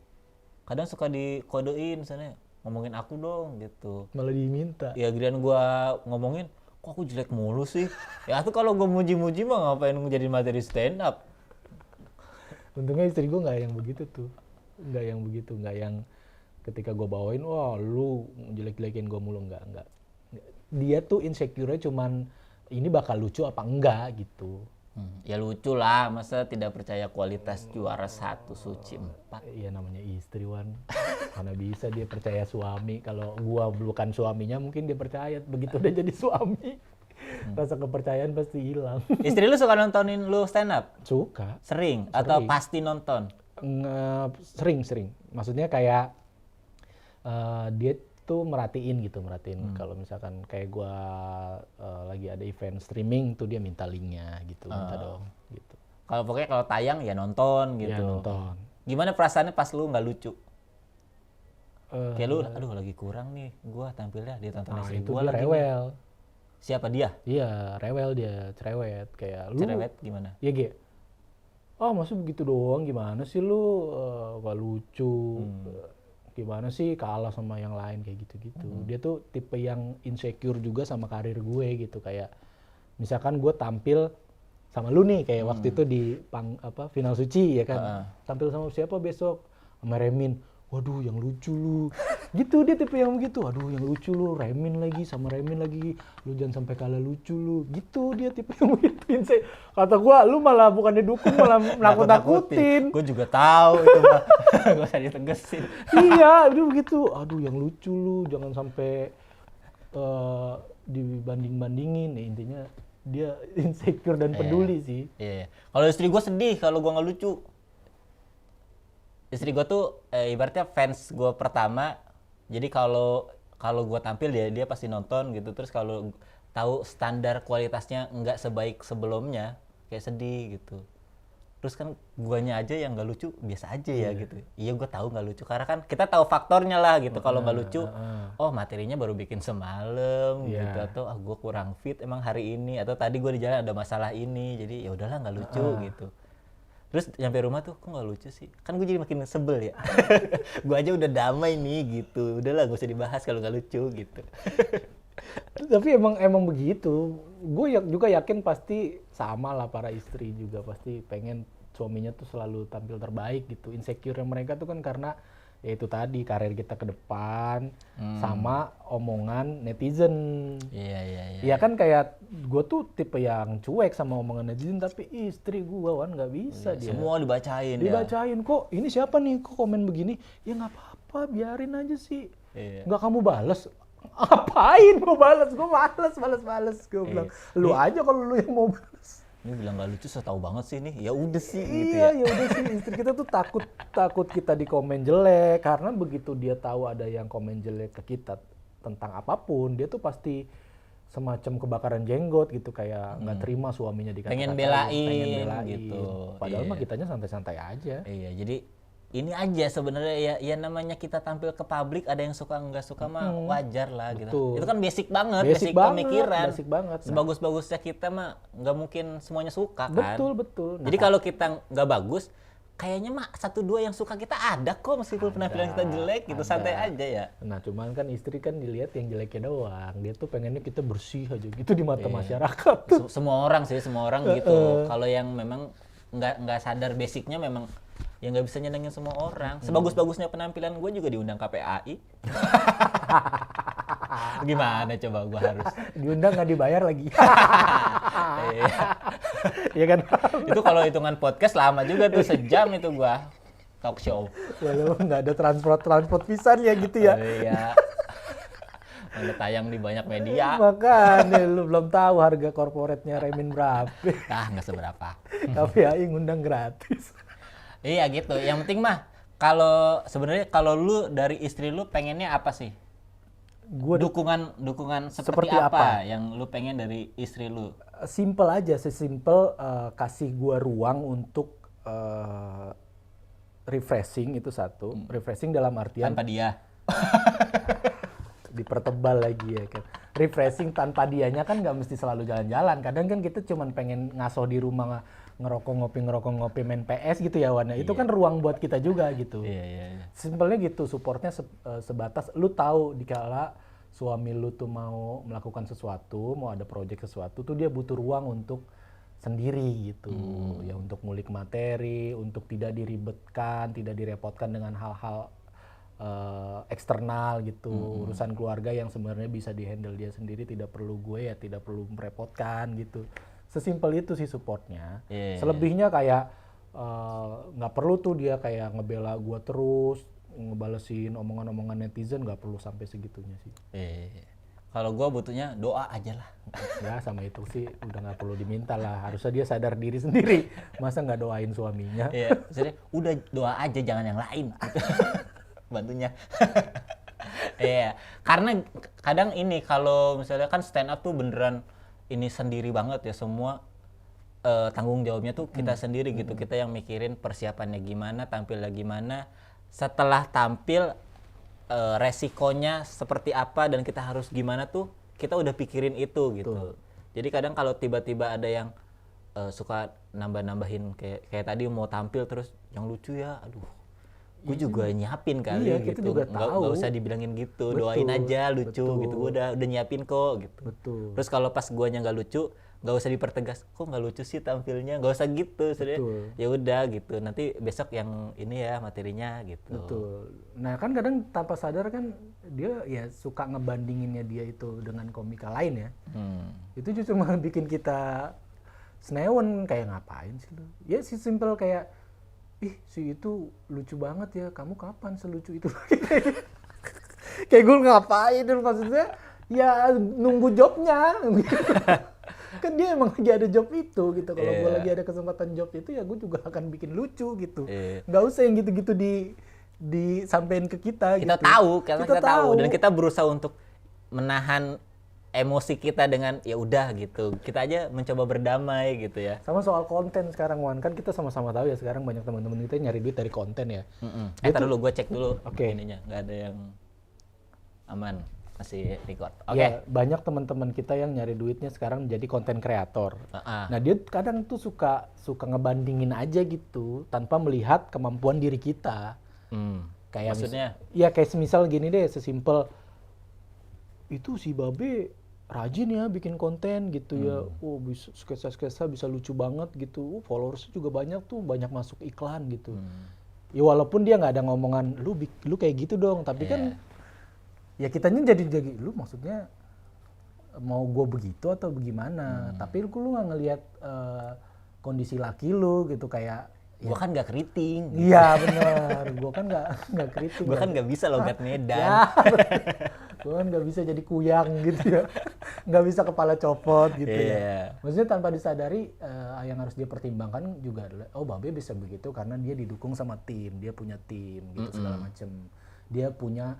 kadang suka dikodein misalnya ngomongin aku dong gitu. Malah diminta. Ya giliran gue ngomongin, kok aku jelek mulu sih? Ya tuh kalau gue muji-muji mah ngapain jadi materi stand up? Untungnya istri gue nggak yang begitu tuh, nggak yang ketika gue bawain, wah lu jelek-jelekin gue mulu, nggak. Dia tuh insecure-nya cuman ini bakal lucu apa enggak gitu. Ya lucu lah, masa tidak percaya kualitas juara 1 Suci 4. Iya namanya istri Wan, mana bisa dia percaya suami. Kalau gua bukan suaminya mungkin dia percaya, begitu udah jadi suami rasa kepercayaan pasti hilang. Istri lu suka nontonin lu stand up? Suka. Sering? Atau pasti nonton? Sering. Maksudnya kayak dia tuh merhatiin kalau misalkan kayak gua lagi ada event streaming tuh dia minta linknya gitu, minta dong gitu. Kalau pokoknya kalau tayang ya nonton gitu. Ya nonton. Gimana perasaannya pas lu nggak lucu? Kayak lu, aduh lagi kurang nih gua tampilnya, dia tonton istri itu gua dia lagi. rewel. Siapa dia? Iya, rewel dia, cerewet kayak lu. Cerewet gimana? Iya, Ge. Masa begitu doang, gimana sih lu gak lucu. Gimana sih kalah sama yang lain kayak gitu-gitu. Dia tuh tipe yang insecure juga sama karir gue gitu, kayak misalkan gue tampil sama lu nih kayak waktu itu di final suci ya kan. Tampil sama siapa besok? Sama Remin. Waduh yang lucu lu. Gitu dia tipe yang begitu. Aduh yang lucu lu, Remin lagi sama Remin lagi. Lu jangan sampai kalah lucu lu. Gitu dia tipe yang begitu. Kata gua lu malah bukan didukung malah nakut-nakutin. Gue juga tahu itu mah. Gak usah ditegesin. Iya, itu begitu. Aduh yang lucu lu, jangan sampai dibanding-bandingin. Intinya dia insecure dan peduli sih. Iya. Kalau istri gue sedih kalau gue nggak lucu. Istri gue tuh ibaratnya fans gue pertama. Jadi kalau gue tampil dia pasti nonton gitu. Terus kalau tahu standar kualitasnya nggak sebaik sebelumnya, kayak sedih gitu. Terus kan guanya aja yang nggak lucu biasa aja ya gitu. Iya gue tahu nggak lucu karena kan kita tahu faktornya lah gitu. Kalau nggak lucu, oh materinya baru bikin semalam gitu, atau gue kurang fit emang hari ini, atau tadi gue di jalan ada masalah ini, jadi ya udahlah nggak lucu gitu. Terus nyampe rumah tuh kok nggak lucu sih? Kan gue jadi makin sebel ya. Gue aja udah damai nih gitu. Udahlah gak usah dibahas kalau nggak lucu gitu. Tapi emang begitu. Gue juga yakin pasti sama lah, para istri juga pasti pengen suaminya tuh selalu tampil terbaik gitu. Insecure mereka tuh kan karena ya itu tadi, karir kita ke depan sama omongan netizen. Iya. Ya kan kayak gue tuh tipe yang cuek sama omongan netizen, tapi istri gue kan nggak bisa dia. Semua dibacain ya. Dibacain, kok ini siapa nih, kok komen begini? Ya nggak apa-apa, biarin aja sih. Iya. Nggak kamu balas. Ngapain mau balas? Gue males. Gue bilang, lu aja kalau lu yang mau balas. Ini bilang gak lucu, saya tahu banget sih nih. Ya udah sih gitu Iya, ya. ya udah sih, istri kita tuh takut kita di komen jelek, karena begitu dia tahu ada yang komen jelek ke kita tentang apapun, dia tuh pasti semacam kebakaran jenggot gitu, kayak nggak terima suaminya dikata-katain, Pengen belain gitu. Padahal mah kitanya santai-santai aja. Iya, jadi ini aja sebenarnya ya namanya kita tampil ke publik, ada yang suka nggak suka mah wajar lah gitu. Betul. Itu kan basic banget, Basic pemikiran. basic banget. Nah. Sebagus-bagusnya kita mah nggak mungkin semuanya suka kan. Betul. Jadi kalau kita nggak bagus, kayaknya mah 1-2 yang suka kita ada kok, meskipun penampilan kita jelek gitu, santai aja ya. Nah, cuman kan istri kan dilihat yang jeleknya doang. Dia tuh pengennya kita bersih aja gitu di mata masyarakat tuh. Semua orang gitu. Kalau yang memang nggak sadar basicnya, memang ya nggak bisa nyenengin semua orang. Sebagus-bagusnya penampilan gue juga diundang KPAI. Gimana coba gue harus? Diundang nggak dibayar lagi. Iya. Iya kan? Itu kalau hitungan podcast lama juga tuh, sejam itu gue talk show. Walau nggak ada transport pisan ya gitu ya. Iya. Udah tayang di banyak media. Makanya lu belum tahu harga korporatnya Remin berapa. Nggak seberapa. KPAI ngundang gratis. Iya gitu. Yang penting mah sebenarnya kalau lu dari istri lu pengennya apa sih? Dukungan seperti apa yang lu pengen dari istri lu? Simple aja, sesimpel kasih gua ruang untuk refreshing, itu satu. Refreshing dalam artian Tanpa dia. dipertebal lagi ya kan. Refreshing tanpa dianya kan nggak mesti selalu jalan-jalan. Kadang kan kita cuman pengen ngaso di rumah, ngerokok ngopi main PS gitu ya Wan. Itu kan ruang buat kita juga gitu. Iya. Simpelnya gitu, supportnya sebatas lu tahu dikala suami lu tuh mau melakukan sesuatu, mau ada project sesuatu tuh dia butuh ruang untuk sendiri gitu. Ya untuk ngulik materi, untuk tidak diribetkan, tidak direpotkan dengan hal-hal eksternal gitu. Urusan keluarga yang sebenarnya bisa dihandle dia sendiri, tidak perlu gue ya, tidak perlu merepotkan gitu. Sesimpel itu sih supportnya. Selebihnya kayak nggak perlu tuh dia kayak ngebela gue terus, ngebalesin omongan-omongan netizen, nggak perlu sampai segitunya sih. Kalau gue butuhnya doa aja lah. Ya sama itu sih udah nggak perlu diminta lah. Harusnya dia sadar diri sendiri. Masa nggak doain suaminya? Iya, maksudnya udah doa aja, jangan yang lain. Bantunya. Iya, karena kadang ini kalau misalnya kan stand up tuh beneran ini sendiri banget ya, semua tanggung jawabnya tuh kita sendiri gitu. Kita yang mikirin persiapannya gimana, tampilnya gimana, setelah tampil resikonya seperti apa dan kita harus gimana tuh kita udah pikirin itu gitu. Jadi kadang kalau tiba-tiba ada yang suka nambah-nambahin kayak tadi mau tampil terus yang lucu ya, aduh. Gue juga nyiapin kali kita gitu. juga tahu. Nggak usah dibilangin gitu. Betul, Doain aja lucu betul. gitu. Gue udah nyiapin kok gitu. Betul. Terus kalau pas guanya nggak lucu, nggak usah dipertegas. Kok nggak lucu sih tampilnya? Nggak usah gitu. Ya udah gitu. Nanti besok yang ini ya materinya gitu. Betul. Nah kan kadang tanpa sadar kan dia ya suka ngebandinginnya dia itu dengan komika lain ya. Itu justru malah bikin kita senewen, kayak ngapain sih lu? Ya sih simple kayak, ih si itu lucu banget ya, kamu kapan selucu itu? Kayak gue ngapain dulu, maksudnya ya nunggu jobnya. Kan dia emang lagi ada job itu gitu. Kalau gue lagi ada kesempatan job itu ya gue juga akan bikin lucu gitu. Nggak usah yang gitu-gitu disampaikan ke kita. Kita gitu. tahu karena kita tahu dan kita berusaha untuk menahan emosi kita dengan ya udah gitu. Kita aja mencoba berdamai gitu ya. Sama soal konten sekarang, Wan, kan kita sama-sama tahu ya sekarang banyak teman-teman kita nyari duit dari konten ya. Tar dulu, gue cek dulu Oke. ininya, nggak ada yang aman, masih record. Oke. Ya, banyak teman-teman kita yang nyari duitnya sekarang menjadi konten kreator. Ah. Nah, dia kadang tuh suka ngebandingin aja gitu tanpa melihat kemampuan diri kita. Kayak Maksudnya? ya kayak semisal gini deh, sesimpel itu si Babe rajin ya bikin konten gitu ya. Oh, bisa sketsa-sketsa bisa lucu banget gitu. Oh, followersnya juga banyak tuh, banyak masuk iklan gitu. Ya walaupun dia nggak ada ngomongan lu kayak gitu dong, tapi kan ya kitanya jadi lu maksudnya mau gue begitu atau bagaimana? Tapi lu nggak ngelihat kondisi laki lu gitu kayak Gue kan nggak keriting. iya benar, gue kan nggak keriting. Gue kan nggak bisa logat Medan. Ya, gue kan nggak bisa jadi kuyang gitu ya, nggak bisa kepala copot gitu ya. Maksudnya tanpa disadari yang harus dia pertimbangkan juga adalah, oh Babe bisa begitu karena dia didukung sama tim, dia punya tim gitu segala macem. Dia punya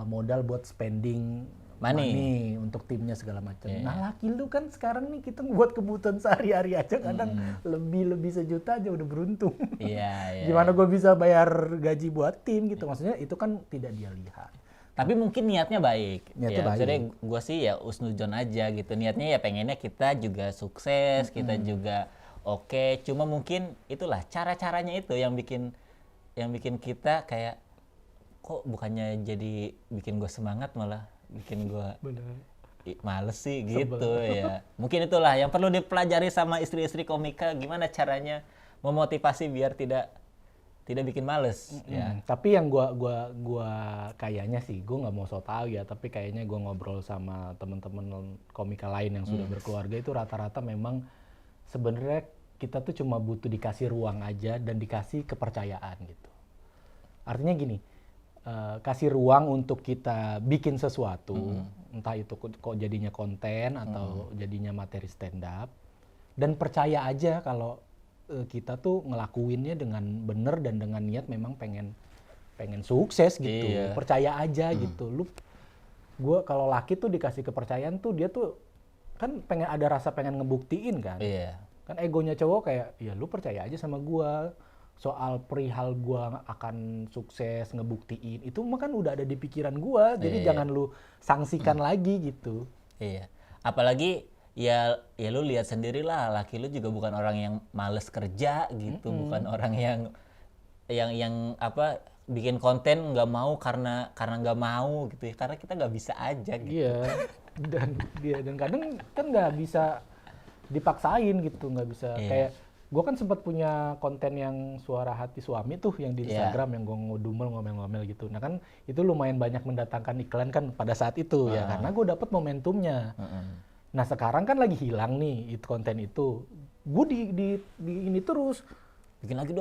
modal buat spending money untuk timnya segala macam. Nah laki lu kan sekarang nih kita buat kebutuhan sehari-hari aja kadang lebih sejuta aja udah beruntung. Iya. Gimana gue bisa bayar gaji buat tim gitu, maksudnya itu kan tidak dia lihat. Tapi mungkin niatnya baik. Niatnya baik. Maksudnya gue sih ya usnujon aja gitu. Niatnya ya pengennya kita juga sukses, kita juga oke. Cuma mungkin itulah cara-caranya itu yang bikin kita kayak kok bukannya jadi bikin gue semangat malah bikin gue males sih gitu ya. Mungkin itulah yang perlu dipelajari sama istri-istri komika, gimana caranya memotivasi biar tidak bikin males ya. Tapi yang gua kayaknya sih, gua nggak mau so tau ya, tapi kayaknya gua ngobrol sama teman-teman komika lain yang sudah berkeluarga itu rata-rata memang sebenarnya kita tuh cuma butuh dikasih ruang aja dan dikasih kepercayaan gitu. Artinya gini, kasih ruang untuk kita bikin sesuatu, entah itu kok jadinya konten atau jadinya materi stand up, dan percaya aja kalau kita tuh ngelakuinnya dengan bener dan dengan niat memang pengen sukses gitu. Percaya aja gitu. Gue kalau laki tuh dikasih kepercayaan tuh dia tuh kan pengen ada rasa pengen ngebuktiin kan. Kan egonya cowok kayak ya lu percaya aja sama gue. Soal perihal gua akan sukses ngebuktiin itu mah kan udah ada di pikiran gua, jadi jangan lu sanksikan lagi gitu. Iya, apalagi ya lu lihat sendirilah, laki lu juga bukan orang yang males kerja gitu, bukan orang yang apa bikin konten nggak mau karena nggak mau gitu ya, karena kita nggak bisa aja gitu. Iya, dan kadang kan nggak bisa dipaksain gitu, nggak bisa kayak gue kan sempat punya konten yang suara hati suami tuh yang di Instagram yang gue ngomel ngomel gitu. Nah kan itu lumayan banyak mendatangkan iklan kan pada saat itu ya karena gue dapet momentumnya. Nah sekarang kan lagi hilang nih itu konten itu. Gue di ini terus bikin lagi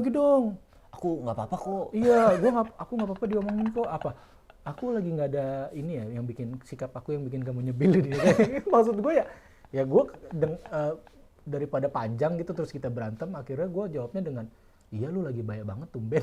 dong. Aku nggak apa-apa kok. Iya, aku nggak apa-apa diomongin kok apa. Aku lagi nggak ada ini ya yang bikin sikap aku yang bikin kamu nyebelin. Maksud gue ya gue daripada panjang gitu terus kita berantem, akhirnya gue jawabnya dengan iya lu lagi banyak banget tumben.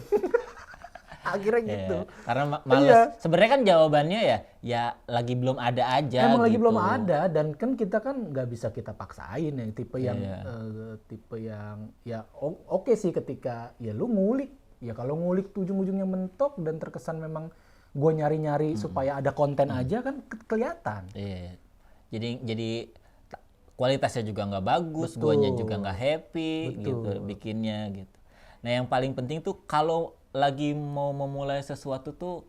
Akhirnya gitu. Karena males. Sebenarnya kan jawabannya ya lagi belum ada aja. Emang gitu. lagi belum ada dan kan kita kan nggak bisa kita paksain yang tipe yang ya oke sih ketika ya lu ngulik. Ya kalau ngulik ujung-ujungnya mentok dan terkesan memang gue nyari-nyari supaya ada konten aja kan kelihatan. Iya. Jadi kualitasnya juga nggak bagus, guanya juga nggak happy gitu bikinnya gitu. Nah yang paling penting tuh kalau lagi mau memulai sesuatu tuh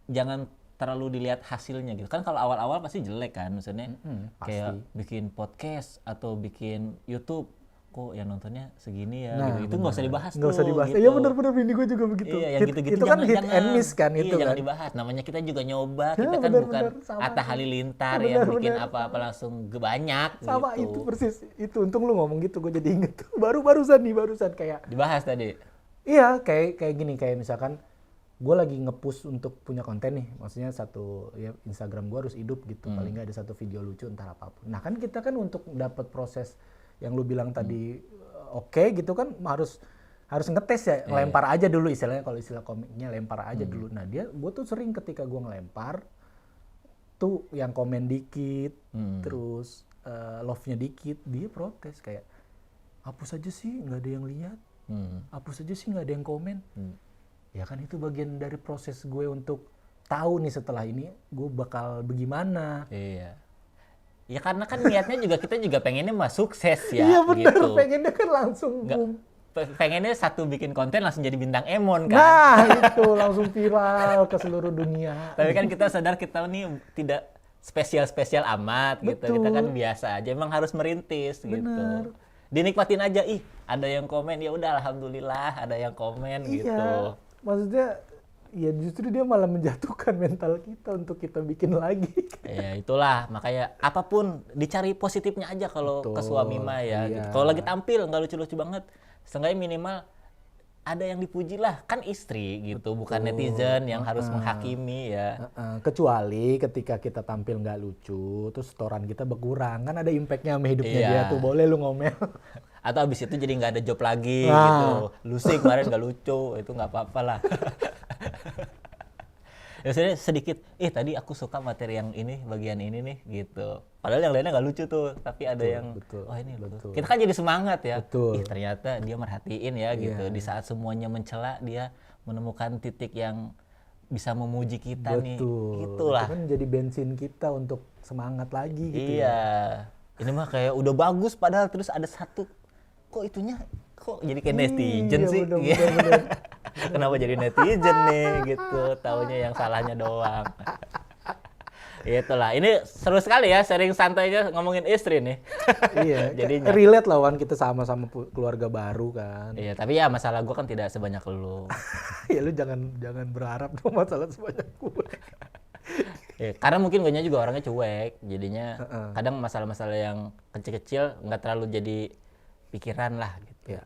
jangan terlalu dilihat hasilnya gitu. Kan kalau awal-awal pasti jelek kan, maksudnya kayak bikin podcast atau bikin YouTube, kok yang nontonnya segini ya gitu. Itu nggak usah dibahas tuh. Nggak usah dibahas. Gitu. Iya benar-benar ini gue juga begitu. Iya, yang gitu-gitu itu kan hit and miss kan itu jangan kan. dibahas. Namanya kita juga nyoba, kita kan bukan Atta Halilintar yang bikin apa-apa langsung banyak sama gitu. itu persis. Itu untung lu ngomong gitu, gue jadi inget. Barusan kayak dibahas tadi. Iya, kayak gini, kayak misalkan gue lagi nge-push untuk punya konten nih, maksudnya satu ya Instagram gue harus hidup gitu, paling nggak ada satu video lucu entar apapun. Nah kan kita kan untuk dapat proses yang lu bilang tadi oke gitu kan harus ngetes ya, ngelempar aja dulu istilahnya, kalau istilah komiknya lempar aja dulu. Nah gue tuh sering ketika gue ngelempar tuh yang komen dikit, terus love-nya dikit, dia protes kayak hapus aja sih, nggak ada yang lihat, hapus aja sih nggak ada yang komen. Ya kan itu bagian dari proses gue untuk tahu nih setelah ini gue bakal bagaimana. Iya. Ya karena kan niatnya juga kita juga pengennya mah sukses ya. Iya benar, gitu. pengennya kan langsung boom. Pengennya satu bikin konten langsung jadi bintang Emon kan. Nah itu langsung viral ke seluruh dunia. Tapi kan kita sadar kita nih tidak spesial-spesial amat gitu. Kita kan biasa aja, emang harus merintis gitu. Dinikmatin aja, ih ada yang komen, ya udah alhamdulillah ada yang komen gitu. Iya, maksudnya ya justru dia malah menjatuhkan mental kita untuk kita bikin lagi. Ya itulah, makanya apapun dicari positifnya aja kalau ke suami mah ya. Gitu. Kalau lagi tampil nggak lucu-lucu banget, seenggaknya minimal ada yang dipuji lah, kan istri gitu, bukan netizen yang harus menghakimi ya. Kecuali ketika kita tampil nggak lucu, terus setoran kita berkurang, kan ada impactnya sama hidupnya dia tuh, boleh lu ngomel. Atau abis itu jadi nggak ada job lagi gitu, lu sih kemarin nggak lucu, itu nggak apa-apa lah. Ya sedikit, tadi aku suka materi yang ini, bagian ini nih gitu. Padahal yang lainnya nggak lucu tuh, tapi ada yang, oh ini lucu. Kita kan jadi semangat ya. Ternyata dia merhatiin ya gitu. Di saat semuanya mencela, dia menemukan titik yang bisa memuji kita nih. Itulah. Itu kan jadi bensin kita untuk semangat lagi gitu. Iya. Ini mah kayak udah bagus, padahal terus ada satu, kok itunya kok jadi kayak netizen sih? Bener. Kenapa jadi netizen nih gitu, taunya yang salahnya doang. Itulah, ini seru sekali ya sharing santainya ngomongin istri nih. Iya, jadinya relate lah Wan, kita sama-sama keluarga baru kan. Iya, tapi ya masalah gue kan tidak sebanyak lu. Ya lu jangan berharap dong masalah sebanyak gue. Ya, karena mungkin gue juga orangnya cuek, jadinya kadang masalah-masalah yang kecil-kecil nggak terlalu jadi pikiran lah gitu. Ya.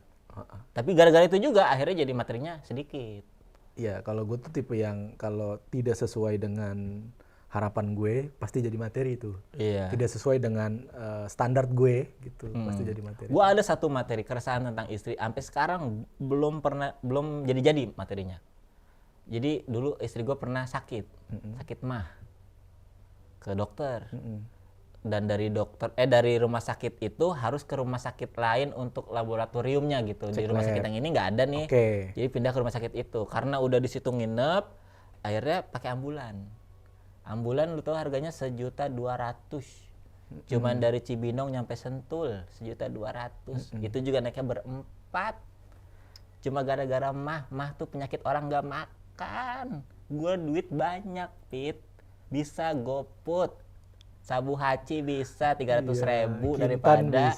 Tapi gara-gara itu juga akhirnya jadi materinya sedikit. Iya, kalau gue tuh tipe yang kalau tidak sesuai dengan harapan gue pasti jadi materi itu. Iya. Tidak sesuai dengan standar gue gitu, pasti jadi materi. Gue ada satu materi keresahan tentang istri, sampai sekarang belum jadi materinya. Jadi dulu istri gue pernah sakit mah ke dokter. Dan dari rumah sakit itu harus ke rumah sakit lain untuk laboratoriumnya gitu. Di rumah sakit yang ini nggak ada nih. Jadi pindah ke rumah sakit itu. Karena udah di situ nginep, akhirnya pakai ambulan. Ambulan lu tahu harganya 1.200.000. Cuman dari Cibinong nyampe Sentul 1.200.000. Itu juga naiknya berempat. Cuma gara-gara mah tuh penyakit orang nggak makan. Gue duit banyak, Pit. Bisa GoFood. Sabu haci bisa 300.000 daripada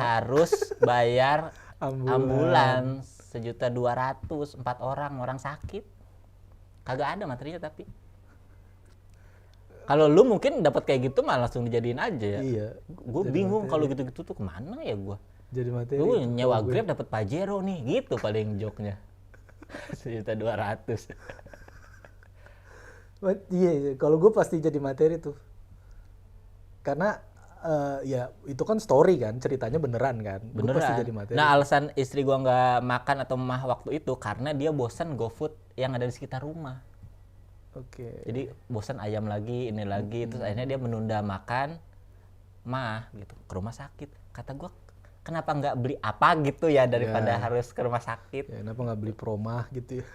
harus bayar ambulan 1.200.000, 4 orang sakit. Kagak ada materinya tapi. Kalau lu mungkin dapat kayak gitu malah langsung dijadiin aja ya. Iya. Gue bingung kalau gitu-gitu tuh kemana ya gue. Jadi materi. Gue nyewa Grab dapat Pajero nih, gitu paling joknya. 1.200.000. Iya, kalau gue pasti jadi materi tuh. Karena ya itu kan story kan, ceritanya beneran kan. Beneran. Pasti jadi materi. Nah alasan istri gua nggak makan atau mah waktu itu karena dia bosan GoFood yang ada di sekitar rumah. Jadi bosan ayam lagi, ini lagi, terus akhirnya dia menunda makan mah gitu ke rumah sakit. Kata gua kenapa nggak beli apa gitu ya daripada harus ke rumah sakit. Ya, kenapa nggak beli promah gitu ya?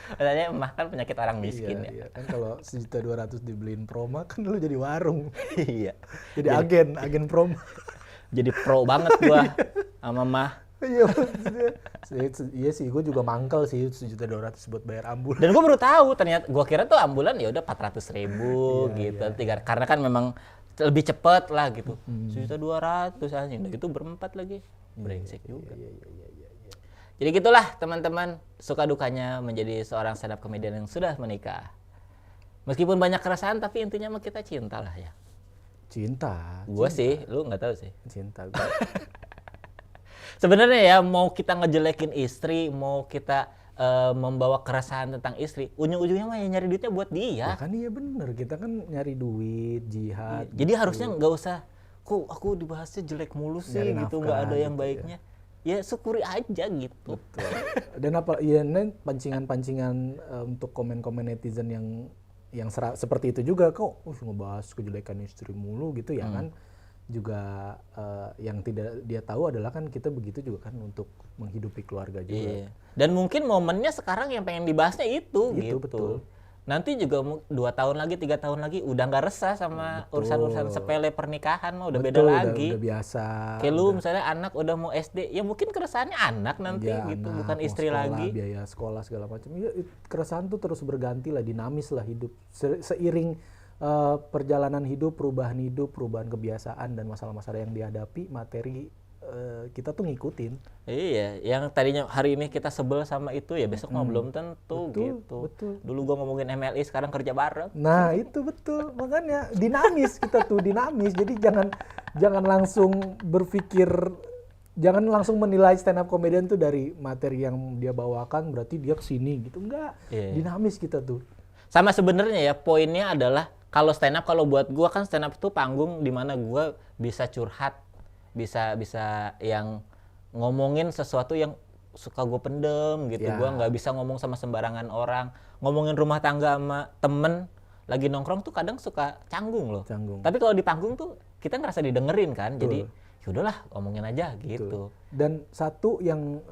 Katanya mah kan penyakit orang miskin ya. Iya. Kan kalau 1.200.000 dibeliin proma kan lu jadi warung. Iya. Jadi agen proma. Jadi pro banget gua sama mah. Iya maksudnya. Iya sih, gua juga mangkel sih 1.200.000 buat bayar ambulan. Dan gua baru tahu ternyata, gua kira tuh ambulan ya udah 400.000 gitu. Karena kan memang lebih cepet lah gitu. 1.200.000 anjing, itu berempat lagi. Brengsek juga. Jadi gitulah teman-teman, suka dukanya menjadi seorang stand up comedian yang sudah menikah. Meskipun banyak keresahan tapi intinya mah kita cinta lah ya. Cinta. Gua sih, lu nggak tahu sih. Cinta gua. Sebenarnya ya mau kita ngejelekin istri, mau kita membawa keresahan tentang istri, ujung-ujungnya mah ya nyari duitnya buat dia. Ya kan iya bener, kita kan nyari duit, jihad. Jadi harusnya nggak usah, kok aku dibahasnya jelek mulu sih gitu, nggak ada yang baiknya. Ya syukuri aja gitu. Betul. Dan apa ya pancingan-pancingan untuk komen-komen netizen yang yang seperti itu juga kok ngebahas kejelekan istri mulu gitu ya kan. Juga yang tidak dia tahu adalah kan kita begitu juga kan untuk menghidupi keluarga juga. Iya. Dan mungkin momennya sekarang yang pengen dibahasnya itu gitu. Betul. Nanti juga 2 tahun lagi, 3 tahun lagi udah nggak resah sama urusan-urusan sepele pernikahan mah udah beda lagi. Udah biasa. Kayak lu misalnya anak udah mau SD, ya mungkin keresahannya anak nanti Ya, gitu, anak, bukan mau istri sekolah, lagi. biaya sekolah segala macam. Ya, keresahan tuh terus berganti lah, dinamis lah hidup. Seiring perjalanan hidup, perubahan kebiasaan dan masalah-masalah yang dihadapi, materi kita tuh ngikutin. Iya, yang tadinya hari ini kita sebel sama itu ya besok mah belum tentu gitu. Betul. Dulu gua ngomongin MLI, sekarang kerja bareng. Nah itu betul, makanya dinamis kita tuh dinamis. Jadi jangan langsung berpikir, jangan langsung menilai stand up comedian tuh dari materi yang dia bawakan berarti dia kesini gitu, enggak. Iya. Dinamis kita tuh. Sama sebenarnya ya poinnya adalah kalau stand up, kalau buat gua kan stand up itu panggung di mana gua bisa curhat, bisa yang ngomongin sesuatu yang suka gue pendem gitu. Ya. Gua nggak bisa ngomong sama sembarangan orang. Ngomongin rumah tangga sama temen lagi nongkrong tuh kadang suka canggung loh. Tapi kalau di panggung tuh kita ngerasa didengerin kan. Jadi yaudahlah ngomongin aja gitu. Dan satu yang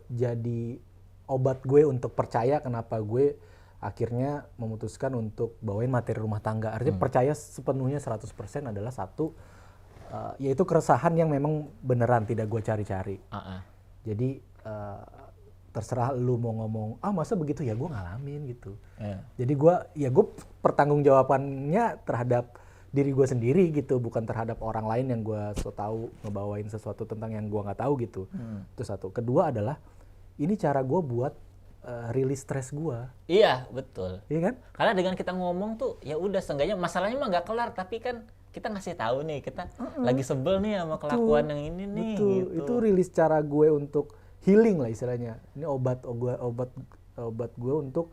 jadi obat gue untuk percaya kenapa gue akhirnya memutuskan untuk bawain materi rumah tangga. Artinya percaya sepenuhnya 100% adalah satu, yaitu keresahan yang memang beneran tidak gue cari-cari. Jadi terserah lu mau ngomong, masa begitu ya gue ngalamin gitu. Jadi gue pertanggungjawabannya terhadap diri gue sendiri gitu, bukan terhadap orang lain yang gue so tahu ngebawain sesuatu tentang yang gue nggak tahu gitu. Itu satu. Kedua adalah ini cara gue buat rilis stres gue. Iya betul. Iya kan? Karena dengan kita ngomong tuh ya udah seenggaknya masalahnya mah nggak kelar, tapi kan kita ngasih tahu nih kita lagi sebel nih sama kelakuan yang ini nih. Betul. Gitu. Itu rilis cara gue untuk healing lah istilahnya. Ini obat gue untuk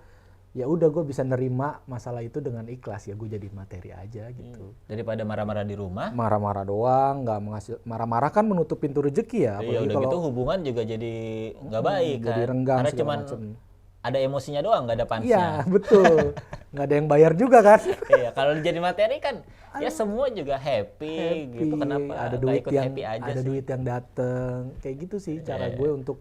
ya udah gue bisa nerima masalah itu dengan ikhlas, ya gue jadi materi aja gitu. Daripada marah-marah di rumah. Marah-marah doang, nggak marah-marah kan menutup pintu rezeki ya. Iya udah gitu hubungan juga jadi nggak baik kan. Jadi renggang karena segala cuman macem. Ada emosinya doang, nggak ada pansnya. Iya betul, nggak ada yang bayar juga kan. Iya kalau jadi materi kan ya semua juga happy gitu. Kenapa ada nggak duit ikut yang happy aja ada sih? duit yang dateng, kayak gitu sih cara gue untuk.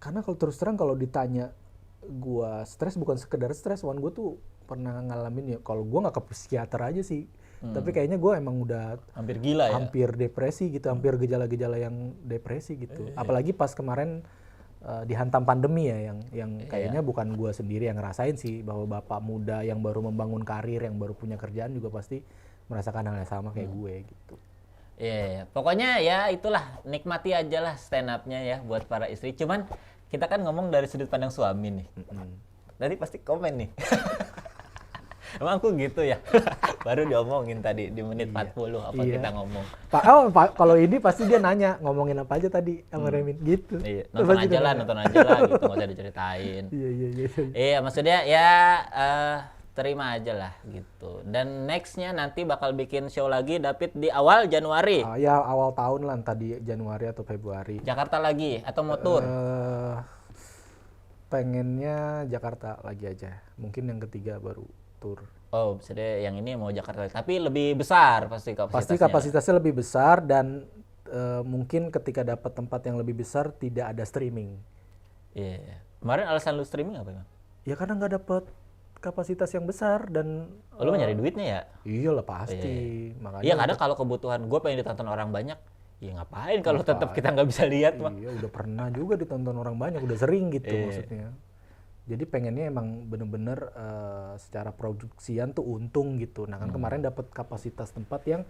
Karena kalau terus terang kalau ditanya gua stres, bukan sekedar stres, gue tuh pernah ngalamin ya, kalau gua nggak ke psikiater aja sih, tapi kayaknya gua emang udah Hampir gila ya. hampir depresi gitu, hampir gejala-gejala yang depresi gitu. Apalagi pas kemarin dihantam pandemi ya, yang kayaknya bukan gua sendiri yang ngerasain sih, bahwa bapak muda yang baru membangun karir, yang baru punya kerjaan juga pasti merasakan hal yang sama kayak gue gitu. Iya, pokoknya ya itulah, nikmati aja lah stand up-nya ya buat para istri. Cuman kita kan ngomong dari sudut pandang suami nih. Tadi pasti komen nih. Emang aku gitu ya? Baru diomongin tadi di menit 40 apa kita ngomong. Kalau ini pasti dia nanya ngomongin apa aja tadi sama Remin gitu. Iya, nonton aja lah gitu, nggak usah diceritain. Iya. Iya, maksudnya ya terima aja lah gitu. Dan nextnya nanti bakal bikin show lagi David di awal Januari. Ya awal tahun lah, tadi Januari atau Februari. Jakarta lagi atau mau tour? Pengennya Jakarta lagi aja. Mungkin yang ketiga baru tour. Oh, maksudnya yang ini mau Jakarta, tapi lebih besar pasti kapasitasnya. Pasti kapasitasnya lebih besar dan mungkin ketika dapat tempat yang lebih besar tidak ada streaming. Iya. Kemarin alasan lu streaming apa emang? Ya karena nggak dapat kapasitas yang besar dan lu nyari duitnya ya? Iyalah pasti. Makanya iya, kadang kalau kebutuhan gue pengen ditonton orang banyak, ya ngapain kalau tetap kita nggak bisa lihat mah. Iya, udah pernah juga ditonton orang banyak, udah sering gitu maksudnya. Jadi pengennya emang bener-bener secara produksian tuh untung gitu. Nah kan kemarin dapat kapasitas tempat yang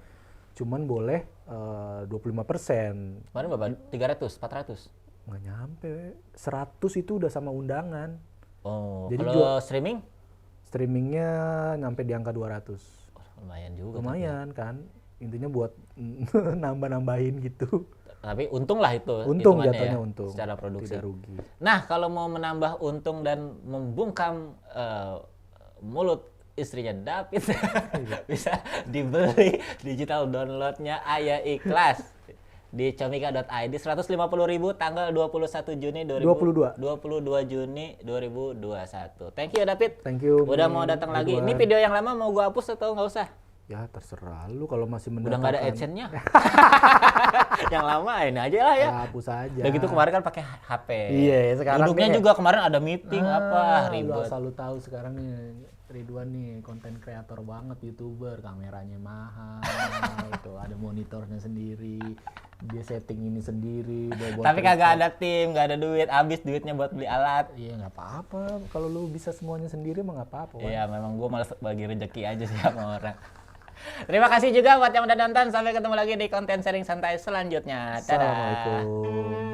cuman boleh 25%. Kemarin berapa? 300, 400? Nggak nyampe, 100 itu udah sama undangan. Oh, jadi kalau streaming? Streamingnya nyampe di angka 200. Oh, lumayan juga. Lumayan kan, intinya buat nambah-nambahin gitu. Tapi untung lah itu. Untung ya, jatuhnya untung. Secara produksi. Tidak rugi. Nah kalau mau menambah untung dan membungkam mulut istrinya David, bisa dibeli digital downloadnya Ayah Ikhlas. di comika.id 150.000 tanggal 21 Juni 22 Juni 2021. Thank you David. Thank you. Udah mau datang lagi. Ini video yang lama mau gua hapus atau nggak usah? Ya terserah lu kalau masih Udah nggak ada mendatangkan. AdSense-nya. Yang lama ini aja lah ya. Hapus aja. Udah gitu kemarin kan pakai HP. Iya, sekarang Duduknya nih- juga kemarin ada meeting apa Lu ribet. asal lu tahu sekarang nih Ridwan nih konten kreator banget, YouTuber, kameranya mahal, tuh ada monitornya sendiri, dia setting ini sendiri. dia buat Tapi kagak record. ada tim, nggak ada duit, habis duitnya buat beli alat. Iya nggak apa-apa, kalau lu bisa semuanya sendiri mah nggak apa-apa. Wan. Iya, memang gue malas bagi rezeki aja sih sama orang. Terima kasih juga buat yang udah nonton. Sampai ketemu lagi di konten sharing santai selanjutnya. Dadah. Assalamualaikum.